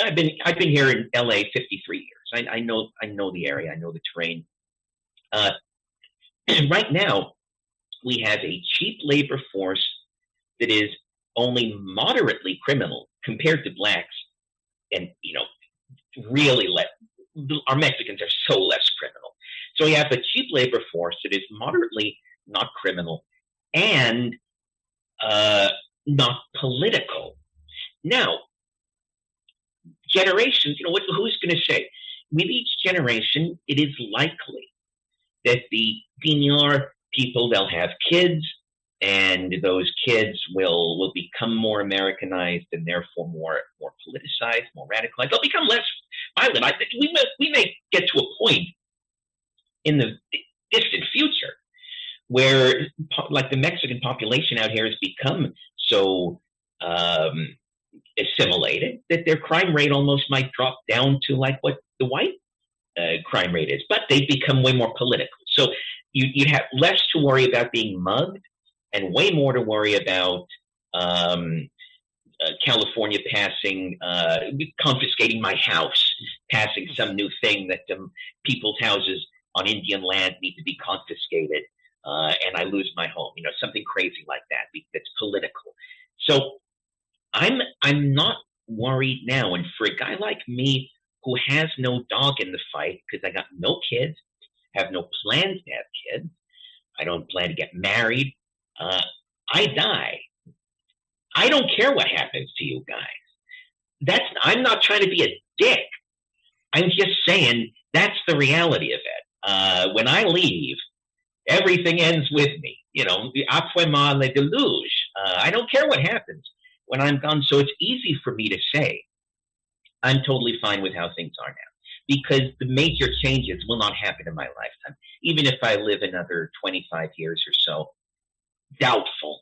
I've been here in LA 53 years. I know the area. I know the terrain. Right now, we have a cheap labor force that is only moderately criminal compared to blacks, and really our Mexicans are so less criminal. So we have a cheap labor force that is moderately not criminal and not political. Now, generations, who's going to say? With each generation, it is likely that the senior people, they'll have kids, and those kids will become more Americanized and therefore more politicized, more radicalized. They'll become less violent. I think we may get to a point in the distant future where, like, the Mexican population out here has become so assimilated that their crime rate almost might drop down to like what the white crime rate is, but they become way more political. So you'd have less to worry about being mugged and way more to worry about California passing, confiscating my house, passing some new thing that people's houses on Indian land need to be confiscated, and I lose my home. Something crazy like that that's political. So I'm not worried now. And for a guy like me who has no dog in the fight, because I got no kids, have no plans to have kids, I don't plan to get married, I die. I don't care what happens to you guys. I'm not trying to be a dick. I'm just saying that's the reality of it. When I leave, everything ends with me. Après moi le déluge. I don't care what happens when I'm gone. So it's easy for me to say I'm totally fine with how things are now, because the major changes will not happen in my lifetime. Even if I live another 25 years or so, doubtful.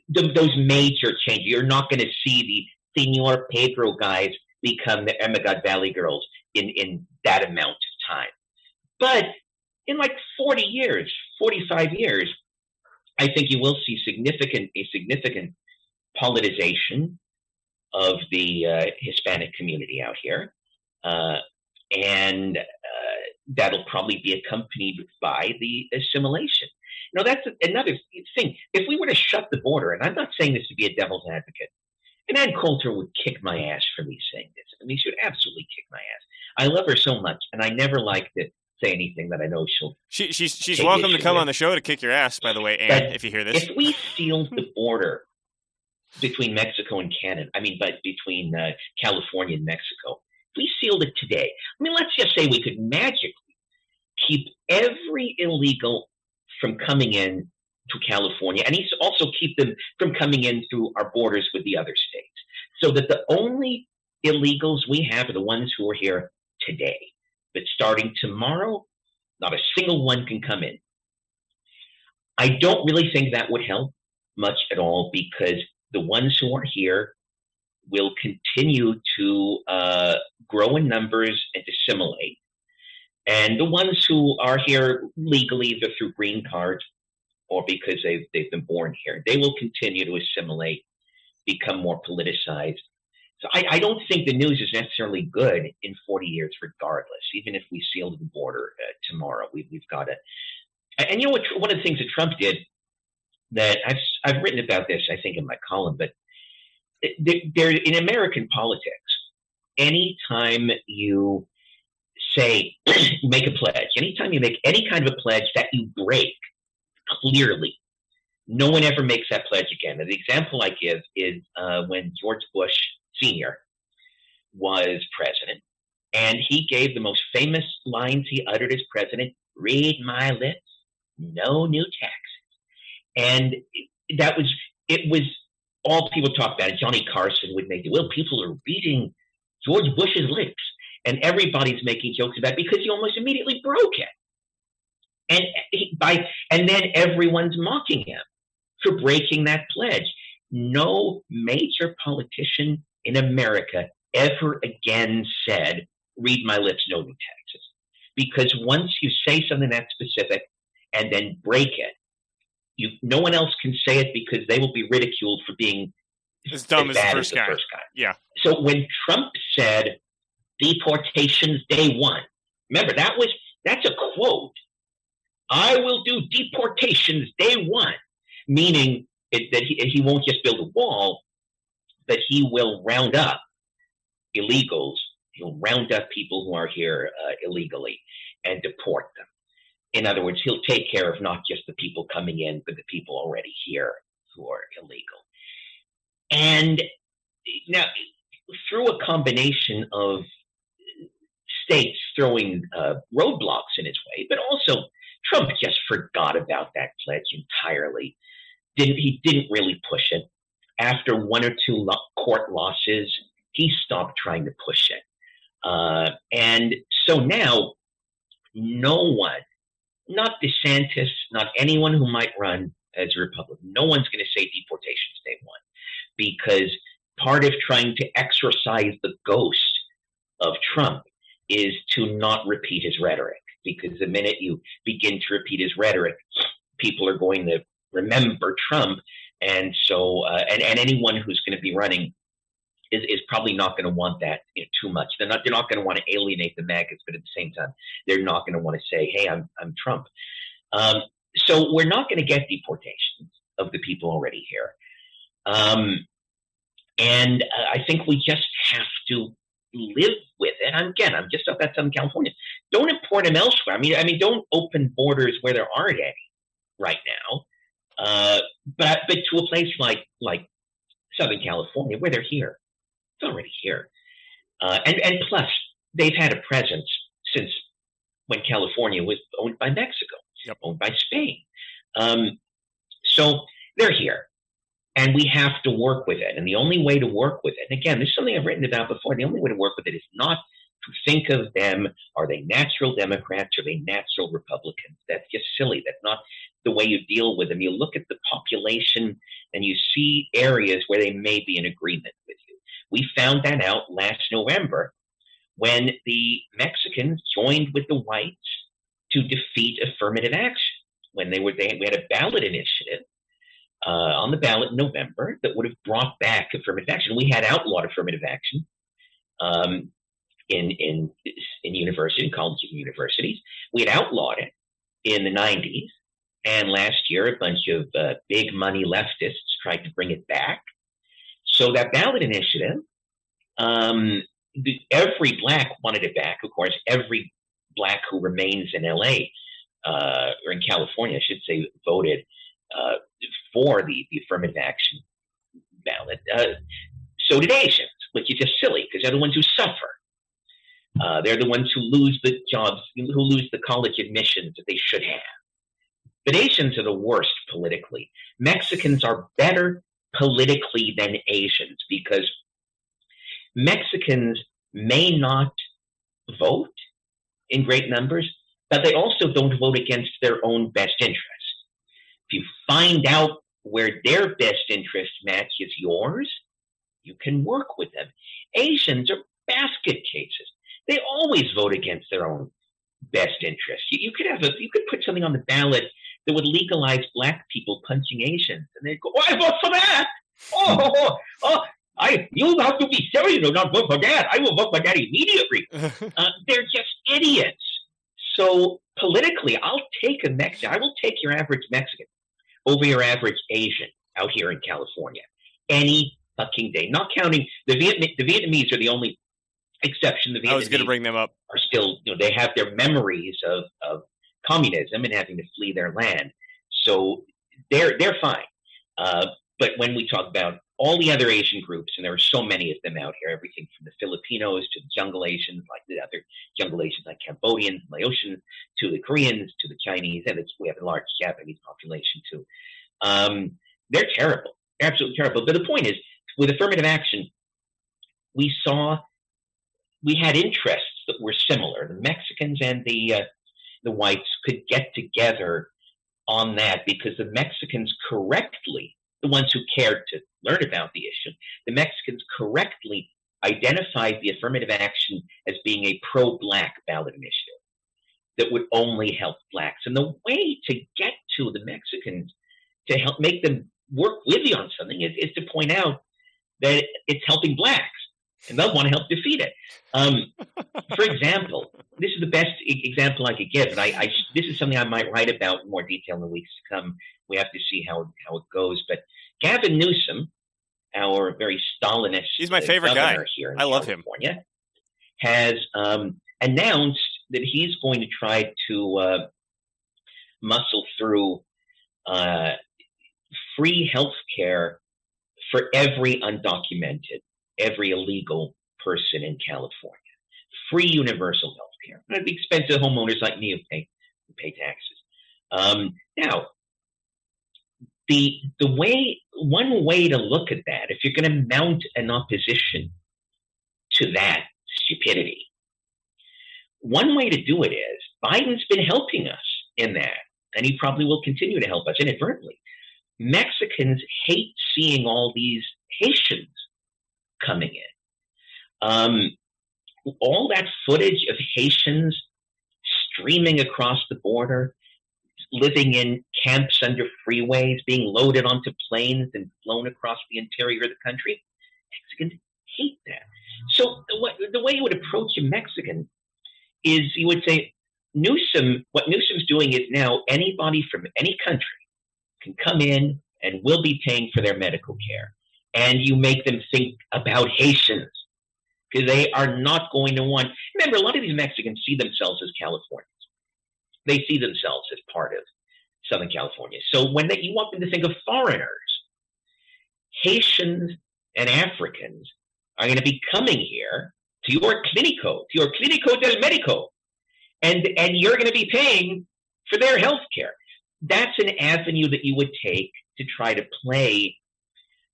Those major changes, you're not going to see the Senor Pedro guys become the Emigrant Valley girls in that amount of time. But in like 40 years, 45 years, I think you will see a significant politicization of the Hispanic community out here. And that'll probably be accompanied by the assimilation. That's another thing. If we were to shut the border, and I'm not saying this to be a devil's advocate, and Ann Coulter would kick my ass for me saying this. I mean, she would absolutely kick my ass. I love her so much, and I never like to say anything that I know she'll. She's welcome to come on the show to kick your ass, by the way, Ann, if you hear this. If we sealed the border between Mexico and Canada, but between California and Mexico, if we sealed it today, let's just say we could magically keep every illegal from coming in to California, and also keep them from coming in through our borders with the other states, so that the only illegals we have are the ones who are here today. But starting tomorrow, not a single one can come in. I don't really think that would help much at all, because the ones who are here will continue to grow in numbers and assimilate. And the ones who are here legally, either through green cards or because they've been born here, they will continue to assimilate, become more politicized. So I don't think the news is necessarily good in 40 years regardless, even if we sealed the border tomorrow. We've got to. And what? One of the things that Trump did, that I've written about this, I think, in my column, but there in American politics, anytime you say, make a pledge, anytime you make any kind of a pledge that you break clearly, no one ever makes that pledge again. And the example I give is when George Bush Sr. was president, and he gave the most famous lines he uttered as president: "Read my lips, no new taxes." And it was all people talked about it. Johnny Carson would make it. Well, people are reading George Bush's lips, and everybody's making jokes about it because he almost immediately broke it. And then everyone's mocking him for breaking that pledge. No major politician in America ever again said, "Read my lips, no new taxes." Because once you say something that specific and then break it, no one else can say it, because they will be ridiculed for being as dumb as the first guy. Yeah. So when Trump said deportations day one, remember that's a quote. "I will do deportations day one," meaning that he won't just build a wall, but he will round up illegals. He'll round up people who are here illegally and deport them. In other words, he'll take care of not just the people coming in, but the people already here who are illegal. And now, through a combination of states throwing roadblocks in his way, but also Trump just forgot about that pledge entirely. He didn't really push it. After one or two court losses, he stopped trying to push it. And so now, no one, not DeSantis, not anyone who might run as a Republican, no one's going to say deportation's day one, because part of trying to exorcise the ghost of Trump is to not repeat his rhetoric, because the minute you begin to repeat his rhetoric, people are going to remember Trump. And so, and anyone who's going to be running is probably not going to want that too much. They're not going to want to alienate the maggots, but at the same time, they're not going to want to say, "Hey, I'm Trump." So we're not going to get deportations of the people already here, and I think we just have to live with it. Again, I'm just up at Southern California. Don't import them elsewhere. I mean, don't open borders where there aren't any right now. But to a place like Southern California, where they're here, it's already here. And plus, they've had a presence since when California was owned by Mexico, owned by Spain. So they're here, and we have to work with it. And the only way to work with it, and again, this is something I've written about before, the only way to work with it is not to think of them, are they natural Democrats, are they natural Republicans? That's just silly. That's not the way you deal with them. You look at the population and you see areas where they may be in agreement with you. We found that out last November when the Mexicans joined with the whites to defeat affirmative action. When we had a ballot initiative on the ballot in November that would have brought back affirmative action. We had outlawed affirmative action in university, in colleges and universities. We had outlawed it in the 90s. And last year, a bunch of big money leftists tried to bring it back. So that ballot initiative, every black wanted it back. Of course, every black who remains in LA or in California, I should say, voted for the affirmative action ballot. So did Asians, which is just silly because they're the ones who suffer. They're the ones who lose the jobs, who lose the college admissions that they should have. But Asians are the worst politically. Mexicans are better politically than Asians because Mexicans may not vote in great numbers, but they also don't vote against their own best interest. If you find out where their best interest matches yours, you can work with them. Asians are basket cases. They always vote against their own best interest. You could put something on the ballot that would legalize black people punching Asians, and they'd go, "Oh, I vote for that! You have to be serious to not vote for that. I will vote for that immediately." They're just idiots. So politically, I will take your average Mexican over your average Asian out here in California any fucking day. Not counting the Vietnamese are the only exception. The Vietnamese I was going to bring them up. Are still, they have their memories of communism and having to flee their land, so they're fine. But when we talk about all the other Asian groups, and there are so many of them out here, everything from the Filipinos to the Jungle Asians, like the other Jungle Asians like Cambodians, Laotians, to the Koreans, to the Chinese, and we have a large Japanese population too. They're terrible, absolutely terrible. But the point is, with affirmative action, we had interests that were similar. The Mexicans and the whites could get together on that because the Mexicans correctly, the ones who cared to learn about the issue, the Mexicans correctly identified the affirmative action as being a pro-black ballot initiative that would only help blacks. And the way to get to the Mexicans to help make them work with you on something is to point out that it's helping blacks, and they'll want to help defeat it. For example, this is the best example I could give, and this is something I might write about in more detail in the weeks to come. We have to see how it goes. But Gavin Newsom, our very Stalinist, he's my favorite guy. Here in I love California, him. Has announced that he's going to try to muscle through free health care for every undocumented every illegal person in California. Free universal health care. At the expense of homeowners like me who pay taxes. Now, one way to look at that, if you're going to mount an opposition to that stupidity, one way to do it is Biden's been helping us in that, and he probably will continue to help us inadvertently. Mexicans hate seeing all these Haitians coming in. All that footage of Haitians streaming across the border, living in camps under freeways, being loaded onto planes and flown across the interior of the country, Mexicans hate that. So the way you would approach a Mexican is you would say, what Newsom's doing is now anybody from any country can come in and will be paying for their medical care. And you make them think about Haitians because they are not going to want. Remember, a lot of these Mexicans see themselves as Californians. They see themselves as part of Southern California. So when you want them to think of foreigners, Haitians and Africans are going to be coming here to your Clínico del Médico, and you're going to be paying for their health care. That's an avenue that you would take to try to play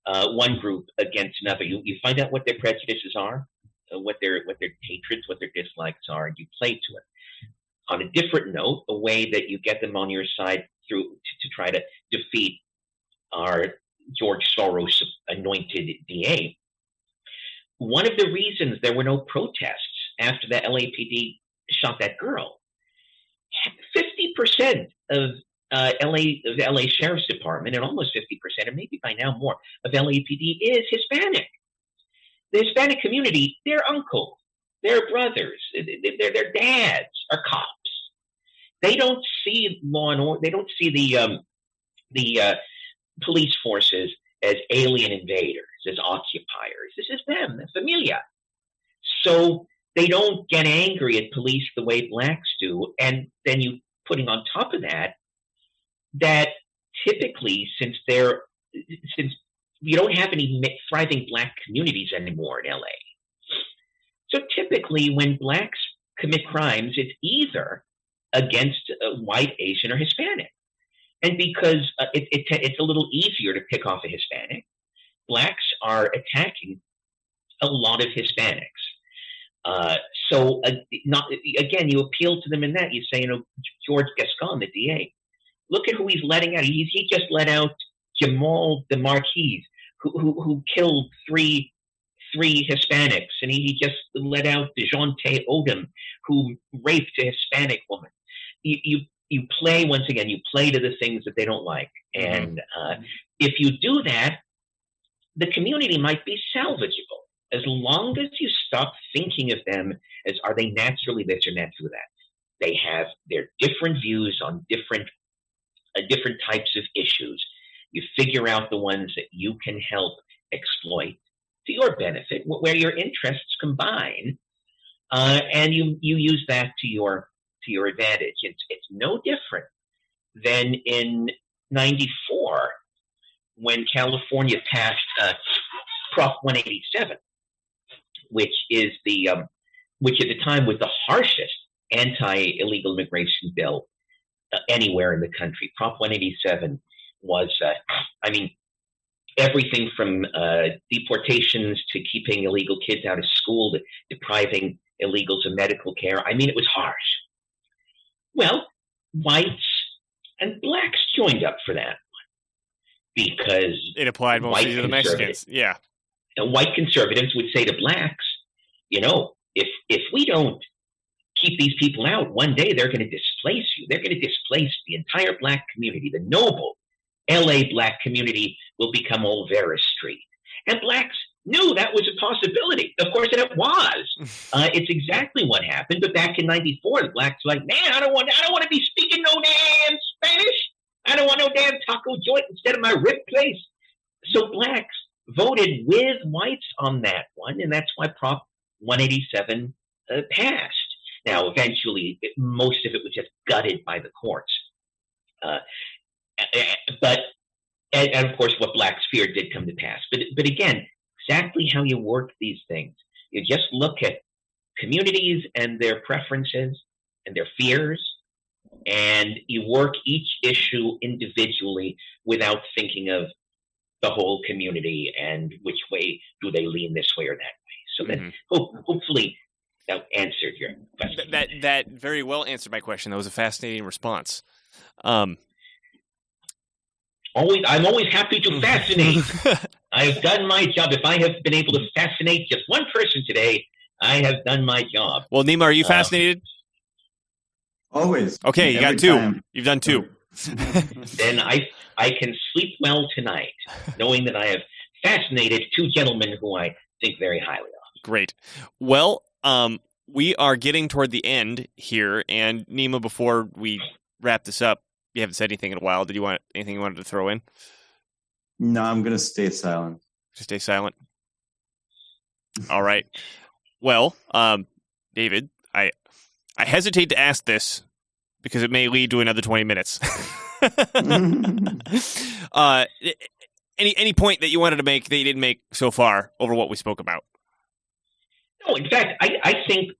one group against another. You find out what their prejudices are, what their hatreds, what their dislikes are, and you play to it. On a different note, a way that you get them on your side to try to defeat our George Soros anointed DA. One of the reasons there were no protests after the LAPD shot that girl, 50% of the LA Sheriff's Department, and almost 50%, and maybe by now more, of LAPD is Hispanic. The Hispanic community, their uncles, their brothers, their dads are cops. They don't see law and order. They don't see the police forces as alien invaders, as occupiers. This is them, the familia. So they don't get angry at police the way blacks do. And then you putting on top of that typically, since you don't have any thriving black communities anymore in LA. So typically when blacks commit crimes, it's either against white, Asian, or Hispanic. And because it's a little easier to pick off a Hispanic, blacks are attacking a lot of Hispanics. Again, you appeal to them in that. You say, George Gascon, the DA, look at who he's letting out. He just let out Jamal the Marquis, who killed three Hispanics, and he just let out DeJounte Odom, who raped a Hispanic woman. You play, once again, you play to the things that they don't like. And if you do that, the community might be salvageable as long as you stop thinking of them as, are they naturally this or naturally that? They have their different views on different types of issues. You figure out the ones that you can help exploit to your benefit, where your interests combine, and you use that to your advantage. It's no different than in '94 when California passed Prop 187, which at the time was the harshest anti-illegal immigration bill anywhere in the country. Prop 187 was, everything from deportations to keeping illegal kids out of school to depriving illegals of medical care. It was harsh. Well, whites and blacks joined up for that one because it applied mostly to the Mexicans. Yeah. And white conservatives would say to blacks, if we don't keep these people out, one day they're going to displace you. They're going to displace the entire black community. The noble LA black community will become Olvera Street. And blacks knew that was a possibility. Of course, and it was. It's exactly what happened. But back in '94, the blacks were like, man, I don't want to be speaking no damn Spanish. I don't want no damn taco joint instead of my rib place. So blacks voted with whites on that one, and that's why Prop 187 passed. Now, eventually, most of it was just gutted by the courts. And of course, what blacks feared did come to pass. But again, exactly how you work these things. You just look at communities and their preferences and their fears, and you work each issue individually without thinking of the whole community and which way do they lean this way or that way. So that hopefully that answered your question. That very well answered my question. That was a fascinating response. I'm always happy to fascinate. I've done my job. If I have been able to fascinate just one person today, I have done my job. Well, Nima, are you fascinated? Always. Okay, you got 2. Time. You've done 2. Then I can sleep well tonight, knowing that I have fascinated 2 gentlemen who I think very highly of. Great. Well, we are getting toward the end here, and Nima, before we wrap this up, you haven't said anything in a while. Did you want anything you wanted to throw in? No, I'm going to stay silent. Just stay silent. All right. Well, David, I hesitate to ask this because it may lead to another 20 minutes. Any point that you wanted to make that you didn't make so far over what we spoke about? No, in fact, I think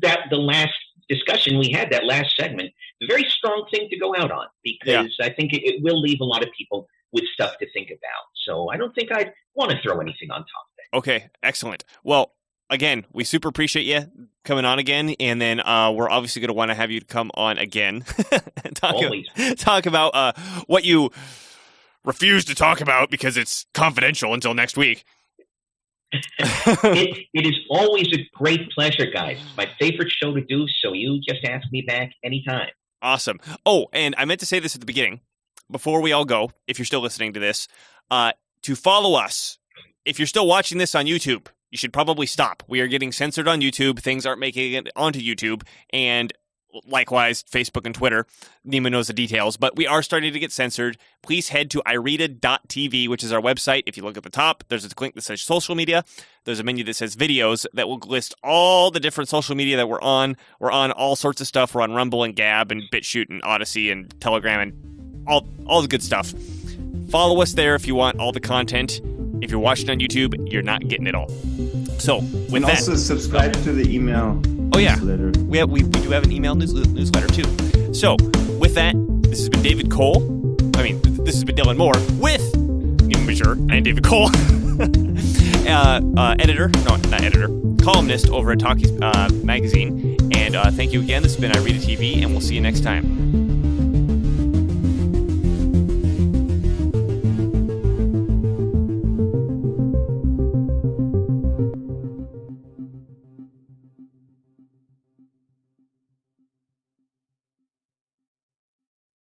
that the last discussion we had, that last segment, is a very strong thing to go out on because I think it will leave a lot of people with stuff to think about. So I don't think I'd want to throw anything on top of that. Okay, excellent. Well, again, we super appreciate you coming on again, and then we're obviously going to want to have you come on again and talk about what you refuse to talk about because it's confidential until next week. It is always a great pleasure, guys. It's my favorite show to do, so you just ask me back anytime. Awesome. Oh, and I meant to say this at the beginning, before we all go, if you're still listening to this, to follow us. If you're still watching this on YouTube, you should probably stop. We are getting censored on YouTube. Things aren't making it onto YouTube. And likewise, Facebook and Twitter. Nima knows the details. But we are starting to get censored. Please head to irita.tv, which is our website. If you look at the top, there's a link that says social media. There's a menu that says videos that will list all the different social media that we're on. We're on all sorts of stuff. We're on Rumble and Gab and BitChute and Odyssey and Telegram and all the good stuff. Follow us there if you want all the content. If you're watching on YouTube, you're not getting it all. So, with that... also subscribe to the email newsletter. We do have an email newsletter, too. So, with that, this has been David Cole. This has been Dylan Moore with Nima Major and David Cole. Columnist over at Talkies Magazine. And thank you again. This has been Irita TV, and we'll see you next time.